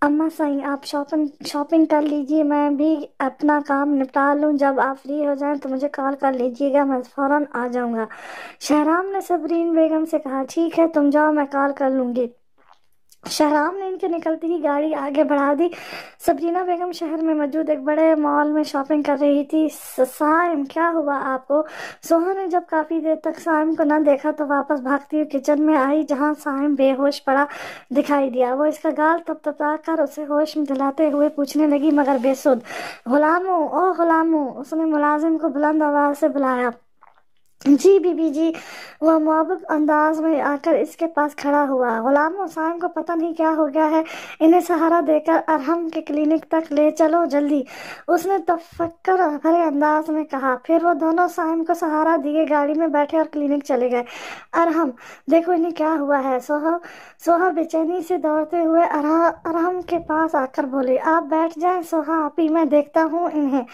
अम्मा सही आप शॉपिंग कर लीजिए, मैं भी अपना काम निपटा लूं। जब आप फ्री हो जाएं तो मुझे कॉल कर लीजिएगा, मैं फौरन आ जाऊंगा। शहराम ने सबरीन बेगम से कहा। ठीक है, तुम जाओ, मैं कॉल कर लूंगी। शहराम ने इनके निकलते ही गाड़ी आगे बढ़ा दी। सबरीना बेगम शहर में मौजूद एक बड़े मॉल में शॉपिंग कर रही थी। साइम, क्या हुआ आपको? सोहा ने जब काफी देर तक साइम को न देखा तो वापस भागती हुई किचन में आई, जहां साइम बेहोश पड़ा दिखाई दिया। वो इसका गाल तपतपा कर उसे होश में दिलाते हुए पूछने लगी, मगर बेसुध, गुलामो, ओ गुलामो। उसने मुलाजिम को बुलंद आवाज से बुलाया। जी बीबी जी। वह मुआवज अंदाज में आकर इसके पास खड़ा हुआ। गुलाम साइम को पता नहीं क्या हो गया है, इन्हें सहारा देकर अरहम के क्लिनिक तक ले चलो जल्दी, उसने तफक्कर भरे अंदाज में कहा। फिर वो दोनों साइम को सहारा दिए गाड़ी में बैठे और क्लिनिक चले गए। अरहम, देखो इन्हें क्या हुआ है। सोहा बेचैनी से दौड़ते हुए अरहम के पास आकर बोली। आप बैठ जाएं सोहा आपी, मैं देखता हूँ इन्हें।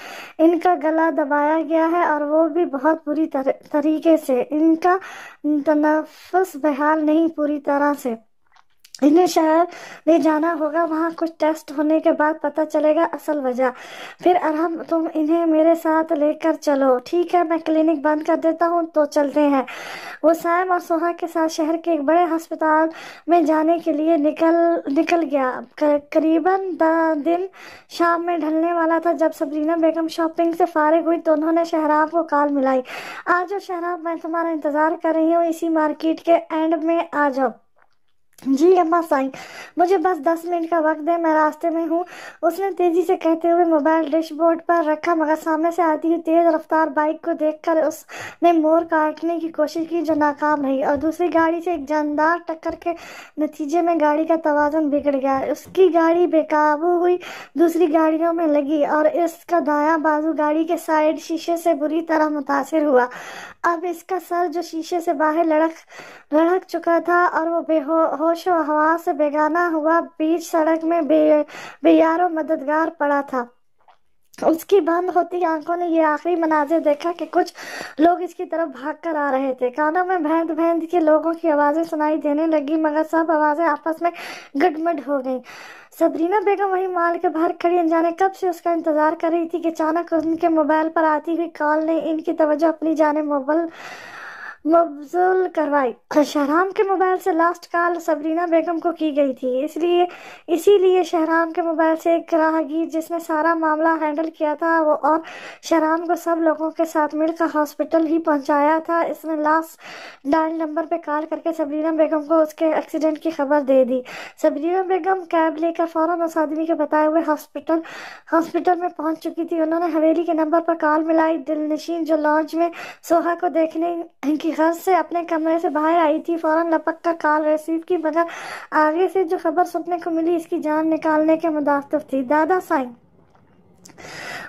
इनका गला दबाया गया है और वो भी बहुत बुरी तरीके से। इनका तनफ्फुस बहाल नहीं पूरी तरह से। इन्हें शहर ले जाना होगा, वहाँ कुछ टेस्ट होने के बाद पता चलेगा असल वजह। फिर अरहम, तुम इन्हें मेरे साथ लेकर चलो। ठीक है, मैं क्लिनिक बंद कर देता हूँ, तो चलते हैं। वो साइम और सोहा के साथ शहर के एक बड़े अस्पताल में जाने के लिए निकल गया। करीबन दिन शाम में ढलने वाला था जब सबरीना बेगम शॉपिंग से फारिग हुई तो उन्होंने शहराब को कॉल मिलाई। आ जाओ शहराब, मैं तुम्हारा इंतजार कर रही हूँ, इसी मार्केट के एंड में आ जाओ। जी अम्मा साईं, मुझे बस 10 मिनट का वक्त दे, मैं रास्ते में हूँ, उसने तेजी से कहते हुए मोबाइल डैशबोर्ड पर रखा। मगर सामने से आती हुई तेज रफ्तार बाइक को देखकर उसने मोड़ काटने की कोशिश की, जो नाकाम रही, और दूसरी गाड़ी से एक जानदार टक्कर के नतीजे में गाड़ी का तवाज़ुन बिगड़ गया। उसकी गाड़ी बेकाबू हुई, दूसरी गाड़ियों में लगी और इसका दायां बाजू गाड़ी के साइड शीशे से बुरी तरह मुतासिर हुआ। अब इसका सर, जो शीशे से बाहर लढ़क चुका था, और वो बेहोश हवा से बेगाना हुआ बीच सड़क में बेयारो मददगार पड़ा था। उसकी बंद होती आंखों ने ये आखिरी मनाजिर देखा कि कुछ लोग इसकी तरफ भागकर आ रहे थे। कानों में भेंद भेंद के लोगों की आवाजें सुनाई देने लगी, मगर सब आवाजें आपस में गडमड हो गईं। सबरीना बेगम वही माल के बाहर खड़ी अनजाने कब से उसका इंतजार कर रही थी कि अचानक उनके मोबाइल पर आती हुई कॉल ने इनकी तवज्जो अपनी जानिब मबजूल करवाई। शहराम के मोबाइल से लास्ट कॉल सबरीना बेगम को की गई थी, इसीलिए शहराम के मोबाइल से एक राहगीर जिसने सारा मामला हैंडल किया था वो और शहराम को सब लोगों के साथ मिलकर हॉस्पिटल ही पहुंचाया था। इसने लास्ट डायल नंबर पे कॉल करके सबरीना बेगम को उसके एक्सीडेंट की खबर दे दी। सबरीना बेगम कैब लेकर फौरन उस आदमी के बताए हुए हॉस्पिटल में पहुंच चुकी थी। उन्होंने हवेली के नंबर पर कॉल मिलाई। दिलनशीन, जो लॉन्च में सोहा को देखने की गर्ज से अपने कमरे से बाहर आई थी, फौरन लपक कर कॉल रिसीव की, मगर आगे से जो खबर सुनने को मिली इसकी जान निकालने के मुदाफ़िफ थी। दादा साईं,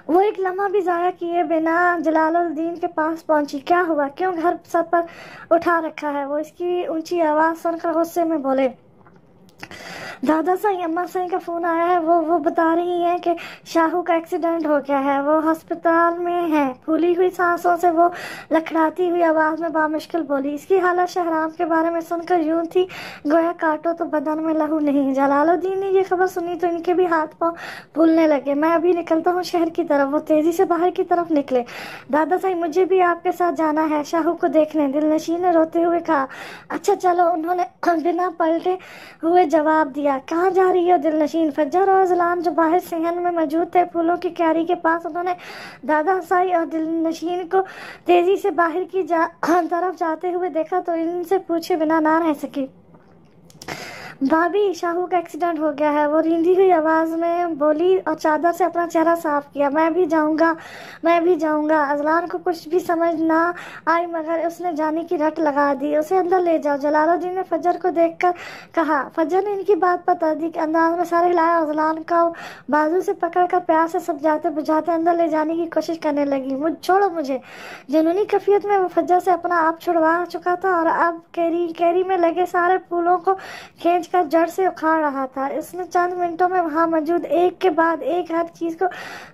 वो एक लम्हा भी जाया किए बिना जलालुद्दीन के पास पहुंची। क्या हुआ? क्यों घर सर पर उठा रखा है? वो इसकी ऊंची आवाज सुनकर गुस्से में बोले। दादा साईं, अम्मा साईं का फोन आया है, वो बता रही हैं कि शाहू का एक्सीडेंट हो गया है, वो अस्पताल में है। फूली हुई सांसों से वो लखड़ाती हुई आवाज में बामुश्किल बोली। इसकी हालत शहराम के बारे में सुनकर यूं थी गोया काटो तो बदन में लहू नहीं। जलालुद्दीन ने ये खबर सुनी तो इनके भी हाथ पांव फूलने लगे। मैं अभी निकलता हूँ शहर की तरफ। वो तेजी से बाहर की तरफ निकले। दादा साईं, मुझे भी आपके साथ जाना है शाहू को देखने, दिलनशीन ने रोते हुए कहा। अच्छा चलो, उन्होंने बिना पलटे हुए जवाब दिया। कहाँ जा रही हो दिलनशीन? फज्जर और अजलान जो बाहर सहन में मौजूद थे फूलों की क्यारी के पास, उन्होंने दादा साईं और दिलनशीन को तेजी से बाहर की तरफ जाते हुए देखा तो इनसे पूछे बिना ना रह सकी। भाभी, शाहू का एक्सीडेंट हो गया है, वो रींदी हुई आवाज में बोली और चादर से अपना चेहरा साफ किया। मैं भी जाऊंगा। अजलान को कुछ भी समझ ना आई, मगर उसने जाने की रट लगा दी। उसे अंदर ले जाओ, जलालुद्दीन ने फज्जर को देखकर कहा। फज्जर ने इनकी बात पर तस्दीक अंदाज में सर हिलाया। अजलान का बाजू से पकड़कर प्यार से समझाते बुझाते अंदर ले जाने की कोशिश करने लगी। छोड़ो मुझे। जुनूनी कैफियत में वो फज्जर से अपना आप छुड़वा चुका था और अब कैरी में लगे सारे फूलों को खींच कर जड़ से उखाड़ रहा था। इसने चंद मिनटों में वहां मौजूद एक के बाद एक हर चीज को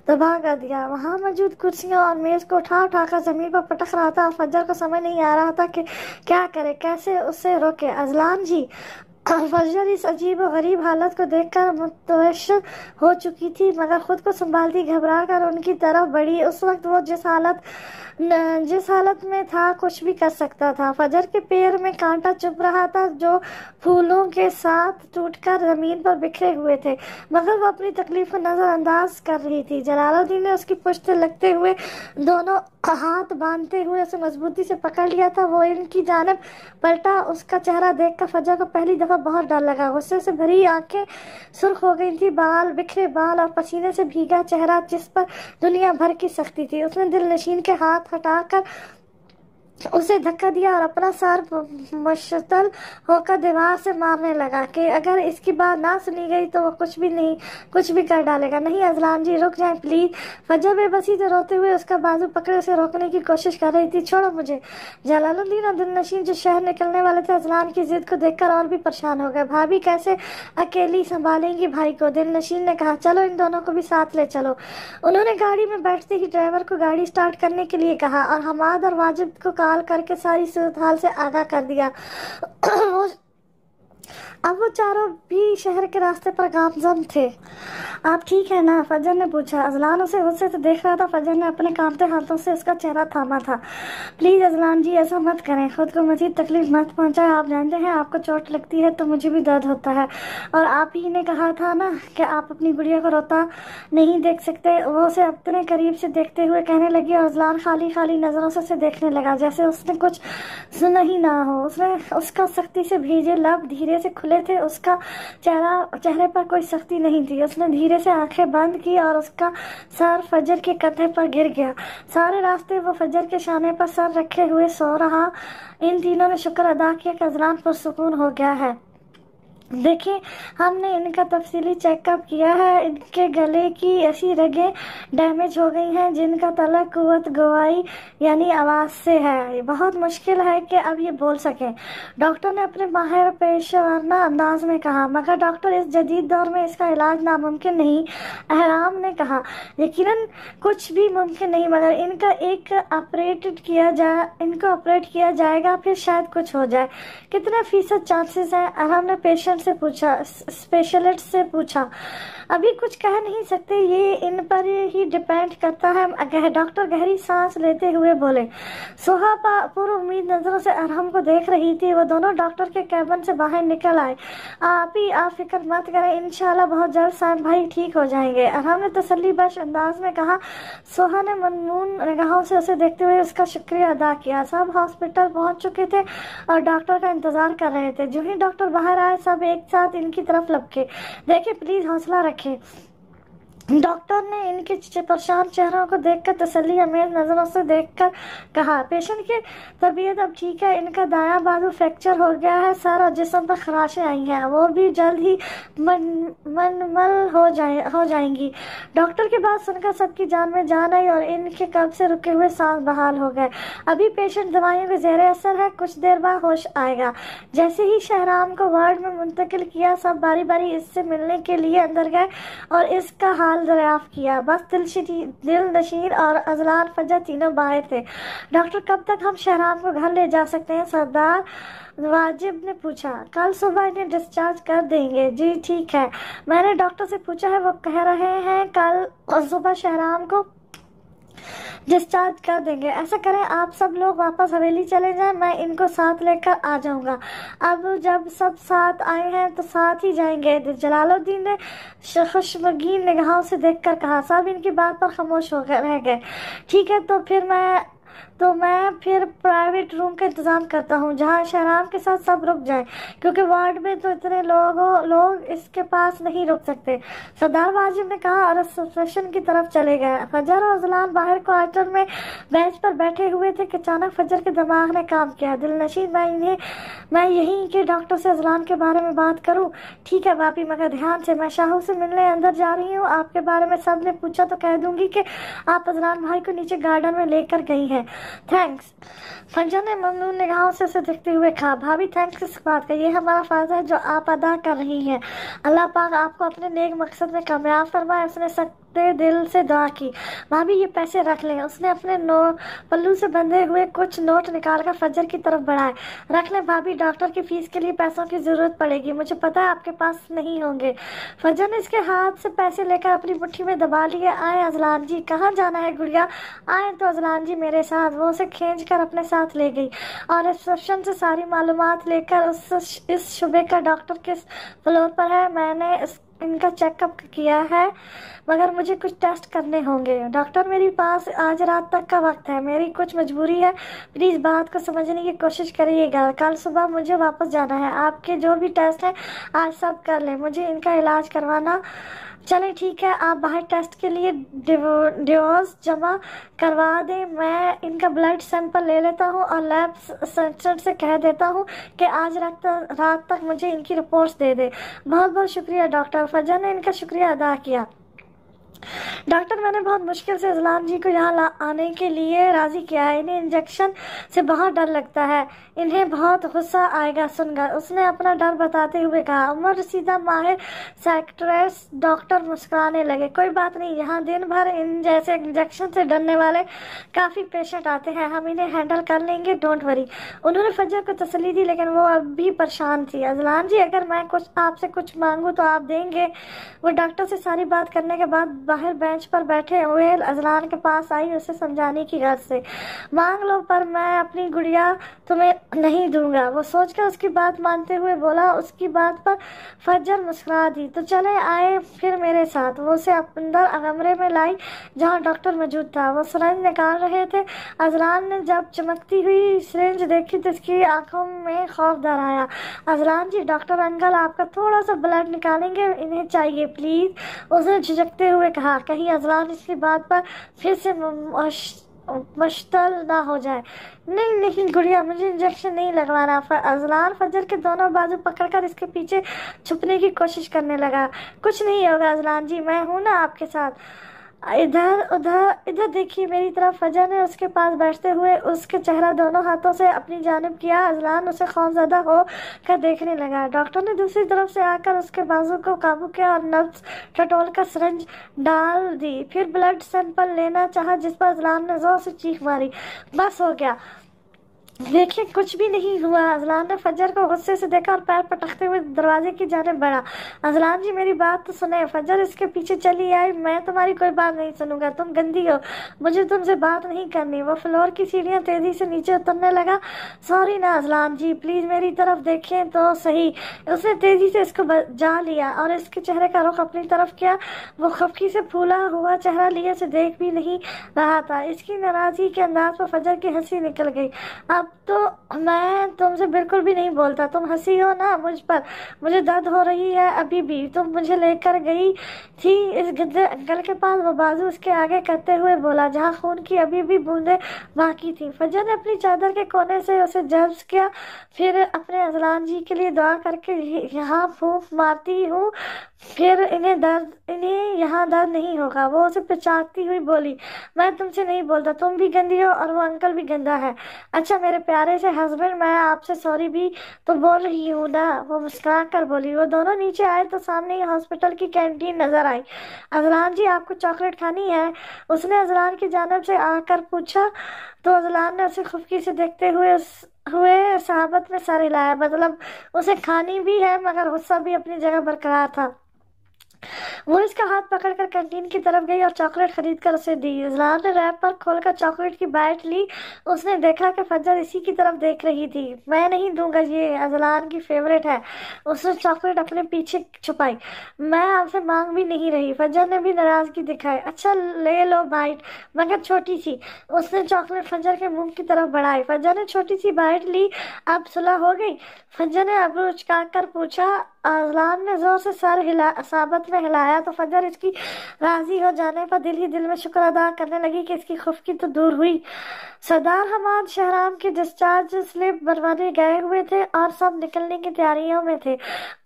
तबाह कर दिया। वहां मौजूद कुर्सियों और मेज को उठा कर जमीन पर पटक रहा था और फज्जर को समझ नहीं आ रहा था कि क्या करे, कैसे उससे रोके। अजलान जी, फजर इस अजीब और गरीब हालत को देखकर मुतवश्शिर हो चुकी थी, मगर खुद को संभालती घबरा कर उनकी तरफ बढ़ी। उस वक्त वो जिस हालत में था कुछ भी कर सकता था। फजर के पैर में कांटा चुभ रहा था जो फूलों के साथ टूटकर जमीन पर बिखरे हुए थे, मगर वो अपनी तकलीफ को नजरअंदाज कर रही थी। जलालुद्दीन ने उसकी पुश्त लगते हुए दोनों हाथ बांधते हुए उसे मजबूती से पकड़ लिया था। वो इनकी जानिब पलटा। उसका चेहरा देखकर फजर को पहली दफा बहुत डर लगा। गुस्से से भरी आंखें सुर्ख हो गई थी, बिखरे बाल और पसीने से भीगा चेहरा जिस पर दुनिया भर की सख्ती थी। उसने दिलनशीन के हाथ हटाकर उसे धक्का दिया और अपना सर मुश्तल होकर दीवार से मारने लगा कि अगर इसकी बात ना सुनी गई तो वो कुछ भी कर डालेगा। नहीं अजलान जी, रुक जाएं प्लीज। फजर बेबसी से रोते हुए उसका बाजू पकड़े उसे रोकने की कोशिश कर रही थी। छोड़ो मुझे। जलालुद्दीन और दिलनशीन जो शहर निकलने वाले थे अजलान की जिद को देखकर और भी परेशान हो गए। भाभी कैसे अकेली संभालेंगी भाई को? दिलनशीन ने कहा। चलो इन दोनों को भी साथ ले चलो। उन्होंने गाड़ी में बैठते ही ड्राइवर को गाड़ी स्टार्ट करने के लिए कहा और हमाद और वाजिब को कॉल करके सारी सूरत हाल से आगाह कर दिया। अब वो चारों भी शहर के रास्ते पर गामजन थे। आप ठीक है ना? फजर ने पूछा। अजलान उसे गुस्से से देख रहा था। फजर ने अपने कांपते हाथों से उसका चेहरा थामा था। प्लीज अजलान जी, ऐसा मत करें, खुद को मजीद तकलीफ मत पहुंचाएं। आप जानते हैं आपको चोट लगती है तो मुझे भी दर्द होता है, और आप ही ने कहा था ना कि आप अपनी गुड़िया को रोता नहीं देख सकते। वो उसे अपने करीब से देखते हुए कहने लगी और अजलान खाली खाली नजरों से उसे देखने लगा जैसे उसने कुछ सुना ही ना हो। उसका सख्ती से भीजे लब धीरे से खुले थे। उसका चेहरे पर कोई सख्ती नहीं थी। उसने धीरे से आंखें बंद की और उसका सर फजर के कंधे पर गिर गया। सारे रास्ते वो फजर के शाने पर सर रखे हुए सो रहा। इन तीनों ने शुक्र अदा किया कि अजलान पुरसुकून हो गया है। देखिए, हमने इनका तफसीली चेकअप किया है। इनके गले की ऐसी रगें डैमेज हो गई हैं जिनका तलक कुव्वत गवाई यानी आवाज से है। बहुत मुश्किल है कि अब ये बोल सकें, डॉक्टर ने अपने माहिर पेशेवराना अंदाज में कहा। मगर डॉक्टर, इस जदीद दौर में इसका इलाज नामुमकिन नहीं, अहराम ने कहा। यकीनन कुछ भी मुमकिन नहीं, मगर इनको ऑपरेट किया जाएगा, फिर शायद कुछ हो जाए। कितने फीसद चांसेस हैं? अहराम ने स्पेशलिस्ट से पूछा। अभी कुछ कह नहीं सकते, ये इन पर ही डिपेंड करता है। डॉक्टर गहरी सांस लेते हुए बोले। सोहा पूरी उम्मीद नजरों से अरहम को देख रही थी। वो दोनों डॉक्टर के कैबिन से बाहर निकल आए। आप फिक्र मत करें, इंशाल्लाह बहुत जल्द साहब भाई ठीक हो जाएंगे, अरहम ने तसल्ली बख्श अंदाज में कहा। सोहा ने मनमून निगाहों से उसे देखते हुए उसका शुक्रिया अदा किया। सब हॉस्पिटल पहुंच चुके थे और डॉक्टर का इंतजार कर रहे थे। जो ही डॉक्टर बाहर आए सब एक साथ इनकी तरफ लपके। देखिए प्लीज हौसला रखें। डॉक्टर ने इनके परेशान चेहरों को देखकर तसल्ली अमेज नजरों से देखकर कहा। पेशेंट की तबीयत अब ठीक है। इनका दायां बाजू फ्रैक्चर हो गया है। सर और जिस्म पर खराशें आई हैं। वो भी जल्द ही मनमल हो जाएंगी। डॉक्टर की बात सुनकर सबकी जान में जान आई और इनके कब्ज से रुके हुए सांस बहाल हो गए। अभी पेशेंट दवाइयों के ज़ेरे असर है, कुछ देर बाद होश आएगा। जैसे ही शहराम को वार्ड में मुंतकिल किया, सब बारी बारी इससे मिलने के लिए अंदर गए और इसका हाल दरियाफ्त किया। बस दिलनशीन और अजलान फजर तीनों बाहर थे। डॉक्टर, कब तक हम शहराम को घर ले जा सकते हैं? सरदार वाजिब ने पूछा। कल सुबह इन्हें डिस्चार्ज कर देंगे। जी ठीक है, मैंने डॉक्टर से पूछा है, वो कह रहे हैं कल सुबह शहराम को डिस्चार्ज कर देंगे। ऐसा करें, आप सब लोग वापस हवेली चले जाएं, मैं इनको साथ लेकर आ जाऊंगा। अब जब सब साथ आए हैं तो साथ ही जाएंगे। जलालुद्दीन ने खुशमगीन निगाहों से देखकर कहा। सब इनकी बात पर खामोश हो गए रह गए। ठीक है, तो मैं फिर प्राइवेट रूम का इंतजाम करता हूँ जहाँ शहराम के साथ सब रुक जाएं, क्योंकि वार्ड में तो इतने लोग इसके पास नहीं रुक सकते। सरदार वाजिब ने कहा और रिसेप्शन की तरफ चले गए। फजर और अजलान बाहर क्वार्टर में बेंच पर बैठे हुए थे कि अचानक फजर के दिमाग ने काम किया। दिलनशीन, मैं यहीं के डॉक्टर से अजलान के बारे में बात करूँ? ठीक है बापी, मगर ध्यान से, मैं शाहू से मिलने अंदर जा रही हूँ। आपके बारे में सब ने पूछा तो कह दूंगी कि आप अजलान भाई को नीचे गार्डन में लेकर गई हैं। थैंक्स। फंजा ने ममनून निगाहों से उसे देखते हुए कहा। भाभी थैंक्स किस बात का? ये हमारा फर्ज है जो आप अदा कर रही हैं। अल्लाह पाक आपको अपने नेक मकसद में कामयाब फरमाए। उसने टूटते दिल से दुआ की, भाभी ये पैसे रख लें। उसने अपने पल्लू से बंधे हुए कुछ नोट निकालकर फजर की तरफ बढ़ाए। रख लें भाभी, डॉक्टर की फीस के लिए पैसों की जरूरत पड़ेगी, मुझे पता है आपके पास नहीं होंगे। फजर ने इसके हाथ से पैसे लेकर अपनी मुट्ठी में दबा लिए। आए अजलान जी। कहाँ जाना है गुड़िया? आए तो अजलान जी मेरे साथ। वो उसे खींच कर अपने साथ ले गई और रिसेप्शन से सारी मालूमात लेकर इस शुबे का डॉक्टर किस फ्लोर पर है, मैंने इनका चेकअप किया है मगर मुझे कुछ टेस्ट करने होंगे। डॉक्टर मेरे पास आज रात तक का वक्त है, मेरी कुछ मजबूरी है, प्लीज़ बात को समझने की कोशिश करिएगा। कल सुबह मुझे वापस जाना है, आपके जो भी टेस्ट हैं आज सब कर लें, मुझे इनका इलाज करवाना। चलें ठीक है, आप बाहर टेस्ट के लिए डिवोर्स जमा करवा दें, मैं इनका ब्लड सैंपल ले लेता हूँ और लैब सेंटर से कह देता हूँ कि आज रात तक मुझे इनकी रिपोर्ट्स दे दे। बहुत बहुत शुक्रिया डॉक्टर। फजर ने इनका शुक्रिया अदा किया। डॉक्टर, मैंने बहुत मुश्किल से अजलान जी को यहाँ आने के लिए राजी किया है, इन्हें इंजेक्शन से बहुत डर लगता है, इन्हें बहुत गुस्सा आएगा सुनकर, उसने अपना डर बताते हुए कहा। उमर रसीदा माहिर साइकियाट्रिस्ट डॉक्टर मुस्कुराने लगे। कोई बात नहीं, यहाँ दिन भर इन जैसे इंजेक्शन से डरने वाले काफ़ी पेशेंट आते हैं, हम इन्हें हैंडल कर लेंगे, डोंट वरी। उन्होंने फजर को तसल्ली दी लेकिन वो अब भी परेशान थी। अजलान जी, अगर मैं आपसे कुछ मांगूँ तो आप देंगे? वो डॉक्टर से सारी बात करने के बाद बाहर बेंच पर बैठे हुए अजलान के पास आई, उसे समझाने की गर्ज से। मांग लो पर मैं अपनी गुड़िया तुम्हें नहीं दूंगा। वो सोचकर उसकी बात मानते हुए बोला। उसकी बात पर फजर मुस्कुरा दी। तो चले आए फिर मेरे साथ। वो उसे अंदर कमरे में लाई जहाँ डॉक्टर मौजूद था। वो सिरिंज निकाल रहे थे। अजलान ने जब चमकती हुई सिरिंज देखी तो उसकी आंखों में खौफ डर आया। अजलान जी, डॉक्टर अंकल आपका थोड़ा सा ब्लड निकालेंगे, इन्हें चाहिए प्लीज, उसने झिझकते हुए कहा। कहीं अजलान इसकी बात पर फिर से मुश्तल ना हो जाए। नहीं नहीं गुड़िया, मुझे इंजेक्शन नहीं लगवाना। अजलान फजर के दोनों बाजू पकड़कर इसके पीछे छुपने की कोशिश करने लगा। कुछ नहीं होगा अजलान जी, मैं हूं ना आपके साथ। इधर उधर इधर देखिए मेरी तरफ। फजर ने उसके पास बैठते हुए उसके चेहरा दोनों हाथों से अपनी जानिब किया। अजलान उसे खौफजदा हो कर देखने लगा। डॉक्टर ने दूसरी तरफ से आकर उसके बाजू को काबू किया और नब्ज टटोल कर सिरिंज डाल दी। फिर ब्लड सैंपल लेना चाहा जिस पर अजलान ने जोर से चीख मारी। बस हो गया, देखिए कुछ भी नहीं हुआ। अजलान ने फजर को गुस्से से देखा और पैर पटकते हुए दरवाजे की जानिब बढ़ा। अजलान जी मेरी बात तो सुने। फजर इसके पीछे चली आई। मैं तुम्हारी कोई बात नहीं सुनूंगा, तुम गंदी हो, मुझे तुमसे बात नहीं करनी। वो फ्लोर की सीढ़ियां तेजी से नीचे उतरने लगा। सॉरी ना अजलान जी, प्लीज मेरी तरफ देखें तो सही। उसने तेजी से इसको जा लिया और इसके चेहरे का रुख अपनी तरफ किया। वो खफकी से फूला हुआ चेहरा लिए से देख भी नहीं रहा था। इसकी नाराजगी के अंदाज पर फजर की हंसी निकल गई। अब तो मैं तुमसे बिल्कुल भी नहीं बोलता, तुम हंसी हो ना मुझ पर, मुझे दर्द हो रही है अभी भी। तुम मुझे लेकर गई थी इस गद्दे अंकल के पास। वो बाजू उसके आगे करते हुए बोला जहाँ खून की अभी भी बूंदें बाकी थी। फजर ने अपनी चादर के कोने से उसे जब्स किया, फिर अपने अजलान जी के लिए दुआ करके यहाँ फूंक मारती हूँ, फिर इन्हें यहाँ दर्द नहीं होगा। वो उसे पिचाकती हुई बोली, मैं तुमसे नहीं बोलता, तुम भी गंदी हो और वो अंकल भी गंदा है। अच्छा मेरे प्यारे से हस्बैंड, मैं आपसे सॉरी भी तो बोल रही हूँ ना, वो मुस्कुरा कर बोली। वो दोनों नीचे आए तो सामने ही हॉस्पिटल की कैंटीन नजर आई। अजलान जी आपको चॉकलेट खानी है? उसने अजलान की जानिब से आकर पूछा तो अजलान ने उसे खुफकी से देखते हुए सहाबत में सर हिलाया। मतलब उसे खानी भी है मगर गुस्सा भी अपनी जगह बरकरार था। वो इसका हाथ पकड़कर कैंटीन की तरफ गई और चॉकलेट खरीद कर उसे दी। अजलान ने रैप पर खोलकर चॉकलेट की बाइट ली। उसने देखा कि फजर इसी की तरफ देख रही थी। मैं नहीं दूंगा, ये अजलान की फेवरेट है। उसने चॉकलेट अपने पीछे छुपाई। मैं आपसे मांग भी नहीं रही। फजर ने भी नाराजगी दिखाई। अच्छा ले लो बाइट, मगर छोटी सी। उसने चॉकलेट फजर के मुंह की तरफ बढ़ाई। फजर ने छोटी सी बाइट ली। अब सुलह हो गई? फजर ने अबरू उचका कर पूछा। अजलान ने जोर से साबत में हिलाया तो फजर इसकी राजी हो जाने पर दिल ही दिल में शुक्र अदा करने लगी कि इसकी खफकी तो दूर हुई। सरदार हमाद शहराम के डिस्चार्ज स्लिप बनवाने गए हुए थे और सब निकलने की तैयारियों में थे।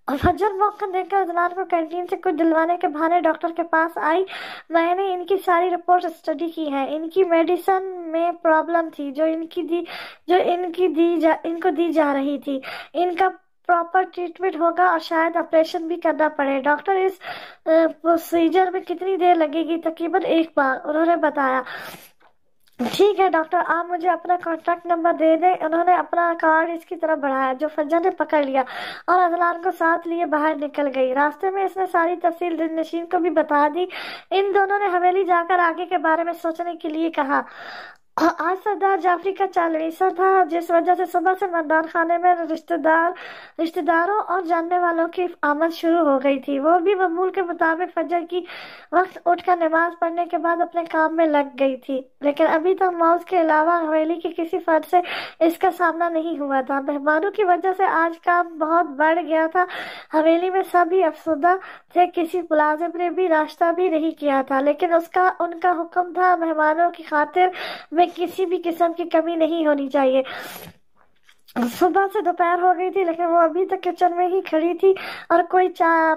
और फजर मौका देखकर अजलान को कैंटीन से कुछ दिलवाने के बहाने डॉक्टर के पास आई। मैंने इनकी सारी रिपोर्ट स्टडी की है। इनकी मेडिसिन में प्रॉब्लम थी जो इनको दी जा रही थी। इनका प्रॉपर ट्रीटमेंट होगा और शायद ऑपरेशन भी करना पड़े। डॉक्टर, इस प्रोसीजर में कितनी देर लगेगी? तकरीबन 1 बार, उन्होंने बताया। ठीक है डॉक्टर, आप मुझे अपना कॉन्टैक्ट नंबर दे दें। उन्होंने अपना कार्ड इसकी तरफ बढ़ाया, जो फज्जा ने पकड़ लिया और अदनान को साथ लिए बाहर निकल गई। रास्ते में इसने सारी तफसील दिलनशीन को भी बता दी। इन दोनों ने हवेली जाकर आगे के बारे में सोचने के लिए कहा। आज सरदार जाफरी का चालीसा था, जिस वजह से सुबह से मर्दान खाने में रिश्तेदारों और जानने वालों की आमद शुरू हो गई थी। वो भी मामूल के मुताबिक फजर की वक्त उठकर नमाज पढ़ने के बाद अपने काम में लग गई थी, लेकिन अभी तक मौज के अलावा हवेली के किसी फर्द से इसका सामना नहीं हुआ था। मेहमानों की वजह से आज काम बहुत बढ़ गया था। हवेली में सभी अफसरदा थे, किसी मुलाजिम ने भी नाश्ता भी नहीं किया था, लेकिन उनका हुक्म था मेहमानों की खातिर में किसी भी किस्म की कमी नहीं होनी चाहिए। सुबह से दोपहर हो गई थी, लेकिन वो अभी तक किचन में ही खड़ी थी और कोई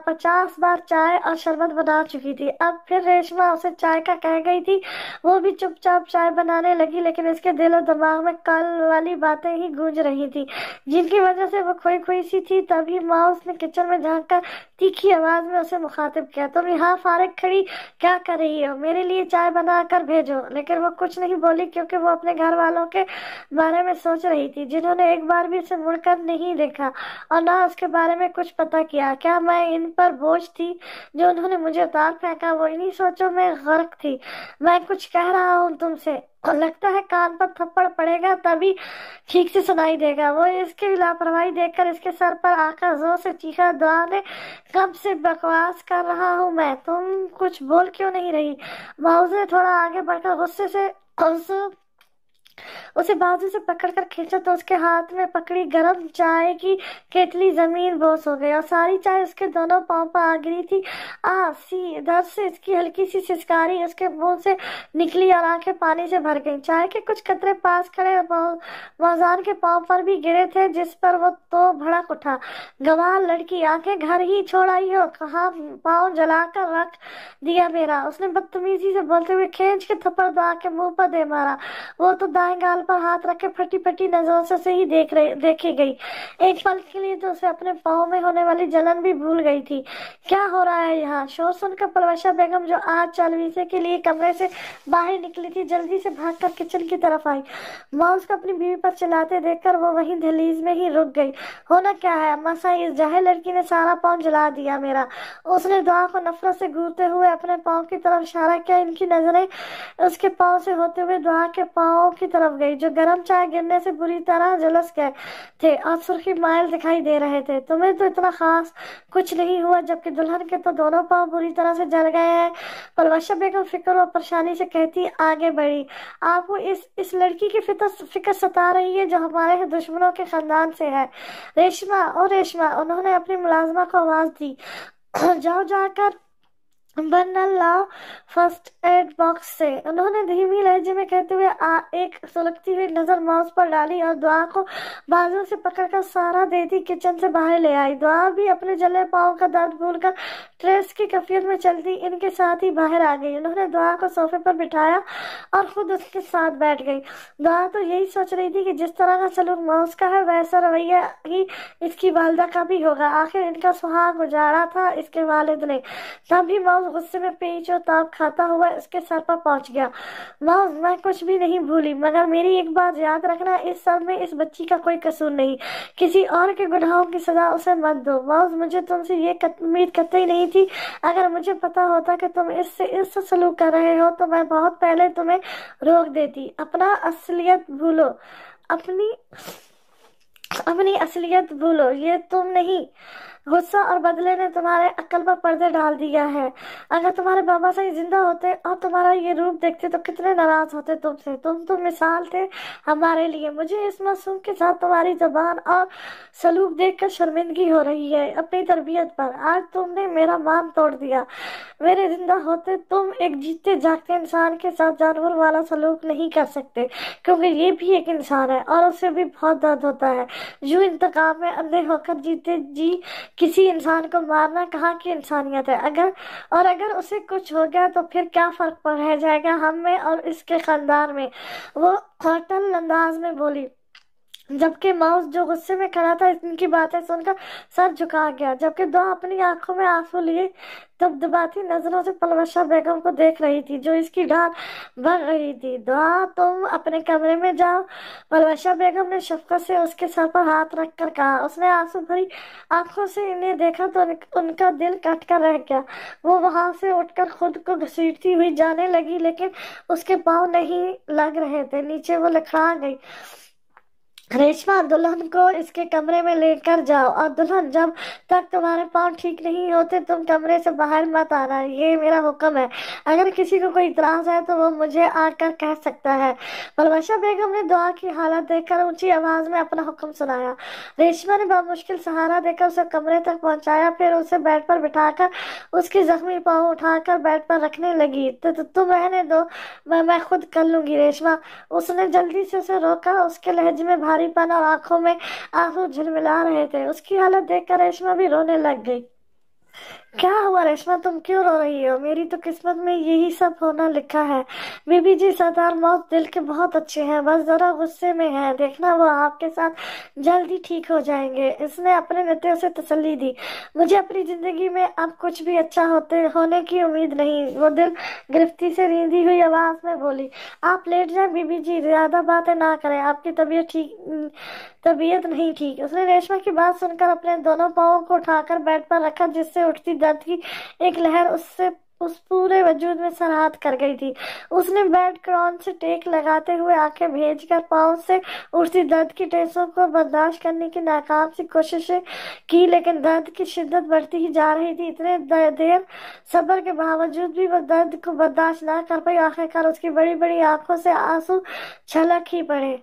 50 बार चाय और शरबत बना चुकी थी। अब फिर रेशमा उसे चाय का कह गई थी। वो भी चुपचाप चाय बनाने लगी, लेकिन इसके दिल और दिमाग में कल वाली बातें ही गूंज रही थी, जिनकी वजह से वो खोई खोई सी थी। तभी माँ उसने किचन में झांककर तीखी आवाज में उसे मुखातिब किया, तुम यहाँ फारिग खड़ी क्या कर रही हो? मेरे लिए चाय बना कर भेजो। लेकिन वो कुछ नहीं बोली, क्योंकि वो अपने घर वालों के बारे में सोच रही थी, जिन्होंने एक बार भी उसे मुड़कर नहीं देखा और ना उसके बारे में कुछ पता किया। क्या मैं इन पर बोझ थी जो उन्होंने मुझे उतार फेंका? वो इन्हीं सोचों में गर्क थी। मैं कुछ कह रहा हूँ तुमसे, लगता है कान पर थप्पड़ पड़ेगा तभी ठीक से सुनाई देगा। वो इसकी लापरवाही देखकर इसके सर पर आकर जोर से चीखा, दुआ ने कब से बकवास कर रहा हूँ मैं, तुम कुछ बोल क्यों नहीं रही? माउस ने थोड़ा आगे बढ़कर गुस्से से उसे बाजू से पकड़कर खींचा तो उसके हाथ में पकड़ी गर्म चाय की केतली जमीन बोस हो गई और सारी चाय उसके दोनों पांव पर आ गिरी थी। दर्द से इसकी हल्की सी सिसकारी उसके मुंह से निकली और आंखें पानी से भर गईं। चाय के कुछ कतरे पास खड़े मौजान के पांव पर भी गिरे थे, जिस पर वो तो भड़क उठा। गवार लड़की, आंखें घर ही छोड़ आई हो, कहाँ पाँव जलाकर रख दिया मेरा? उसने बदतमीजी से बोलते हुए खींच के थप्पड़ दबा के मुंह पर दे मारा। वो तो दाएं गाल पर हाथ रख के फटी फटी नजरों से ही देखी गई। एक पल के लिए तो उसे अपने पाँव में होने वाली जलन भी भूल गई थी। क्या हो रहा है यहाँ? शोर सुनकर परवशा बेगम, जो आज चालवीसे के लिए कमरे से बाहर निकली थी, जल्दी से भागकर किचन की तरफ आई। माँ उसको अपनी बीवी पर चिल्लाते देखकर वो वहीं दहलीज में ही रुक गई। होना क्या है अम्मा साई? इस जाहिल लड़की ने सारा पाँव जला दिया मेरा। उसने दुआ को नफरत से घूरते हुए अपने पाँव की तरफ इशारा किया। इनकी नजरें उसके पाँव से होते हुए दुआ के पाँव की तरफ गई, जो गर्म चाय गिरने से बुरी तरह झुलस गए थे और सुर्खी माइल दिखाई दे रहे थे। तुम्हें तो इतना खास कुछ नहीं हुआ, जबकि दुल्हन के तो दोनों पाँव बुरी तरह से जल गए हैं। परवशा बेगम फिक्र और परेशानी से कहती आगे बढ़ी, आपको इस लड़की की फिक्र सता रही है जो हमारे दुश्मनों के खानदान से है। रेशमा, ओ रेशमा, उन्होंने अपनी मुलाजमा को आवाज दी, जाओ जाकर बर्नल लाओ फर्स्ट एड बॉक्स से। उन्होंने धीमी लहजे में कहते हुए एक सुलगती हुई नजर माउस पर डाली और दुआ को बाजू से पकड़कर सहारा देती किचन से बाहर ले आई। दुआ भी अपने जले पाँव का दर्द भूलकर ट्रेस की कफियत में चलती इनके साथ ही बाहर आ गई। उन्होंने दुआ को सोफे पर बिठाया और खुद उसके साथ बैठ गई। दुआ तो यही सोच रही थी कि जिस तरह का सलूक माउस का है, वैसा रवैया ही इसकी वालदा का भी होगा। आखिर इनका सुहाग उजाड़ा था इसके वालिद ने। तभी माउस गुस्से में पेच और ताप खाता हुआ इसके सर पर पहुंच गया। माउस, मैं कुछ भी नहीं भूली, मगर मेरी एक बात याद रखना, इस सब में इस बच्ची का कोई कसूर नहीं। किसी और के गुनाहों की सजा उसे मत दो। माउस, मुझे तुमसे ये उम्मीद कतई नहीं थी। अगर मुझे पता होता कि तुम इससे सलूक कर रहे हो तो मैं बहुत पहले तुम्हें रोक देती। अपनी असलियत भूलो, ये तुम नहीं। गुस्सा और बदले ने तुम्हारे अक्ल पर पर्दे डाल दिया है। अगर तुम्हारे बाबा सही जिंदा होते और तुम्हारा ये रूप देखते तो कितने नाराज होते तुमसे। तुम तो मिसाल थे हमारे लिए। मुझे इस मासूम के साथ तुम्हारी जबान और सलूक देखकर शर्मिंदगी हो रही है अपनी तरबियत पर। आज तुमने मेरा मान तोड़ दिया। मेरे जिंदा होते तुम एक जीते जागते इंसान के साथ जानवर वाला सलूक नहीं कर सकते, क्योंकि ये भी एक इंसान है और उसे भी बहुत दर्द होता है। यूं इंतकाम में अंधे होकर जीते जी किसी इंसान को मारना कहाँ की इंसानियत है? अगर उसे कुछ हो गया तो फिर क्या फर्क रह जाएगा हम में और इसके खानदान में? वो होटल अंदाज में बोली। जबकि माउस जो गुस्से में खड़ा था इनकी बातें सुनकर सर झुका गया, जबकि दुआ अपनी आंखों में आंसू लिए दबदबाती नजरों से पलवशा बेगम को देख रही थी, जो इसकी डांट भर रही थी। दुआ, तुम अपने कमरे में जाओ, पलवशा बेगम ने शफकत से उसके सर पर हाथ रख कर कहा। उसने आंसू भरी आंखों से इन्हें देखा तो उनका दिल कट कर रह गया। वो वहां से उठकर खुद को घसीटती हुई जाने लगी, लेकिन उसके पाँव नहीं लग रहे थे। नीचे वो लड़खड़ा गई। रेशमा, दुल्हन को इसके कमरे में लेकर जाओ, और दुल्हन, जब तक तुम्हारे पाँव ठीक नहीं होते तुम कमरे से बाहर मत आना, ये मेरा हुक्म है। अगर किसी को कोई इतराज है तो वो मुझे आकर कह सकता है। पलवशा बेगम ने दुआ की हालत देखकर ऊंची आवाज में अपना हुक्म सुनाया। रेशमा ने बामुश्किल सहारा देकर उसे कमरे तक पहुंचाया, फिर उसे बेड पर बिठाकर उसके जख्मी पाँव उठाकर बेड पर रखने लगी। तो तुम रहने दो, मैं खुद कर लूंगी रेशमा। उसने जल्दी से उसे रोका। उसके लहजे में भारीपन और आंखों में आंसू झिलमिला रहे थे। उसकी हालत देखकर रेशमा भी रोने लग गई। क्या हुआ रेशमा, तुम क्यों रो रही हो? मेरी तो किस्मत में यही सब होना लिखा है। बीबी जी, सरदार मौत दिल के बहुत अच्छे हैं, बस जरा गुस्से में हैं। देखना वो आपके साथ जल्दी ठीक हो जाएंगे। इसने अपने नेत्रों से तसल्ली दी। मुझे अपनी जिंदगी में अब कुछ भी अच्छा होने की उम्मीद नहीं, वो दिल गिरफ्ती से रींधी हुई आवाज में बोली। आप लेट जाएं बीबी जी, ज्यादा बातें ना करें, आपकी तबीयत नहीं ठीक। उसने रेशमा की बात सुनकर अपने दोनों पाँवों को उठाकर बेड पर रखा, जिससे उठती दर्द की एक लहर उस पूरे वजूद में सरहाद कर गई थी। उसने बेड क्रॉन से टेक लगाते हुए आंखें भेजकर पाँव से उठती दर्द की टेसों को बर्दाश्त करने की नाकाम सी कोशिशें की, लेकिन दर्द की शिद्दत बढ़ती ही जा रही थी। इतने देर सब्र के बावजूद भी वो दर्द को बर्दाश्त ना कर पाई। आखिरकार उसकी बड़ी बड़ी आंखों से आंसू छलक ही पड़े।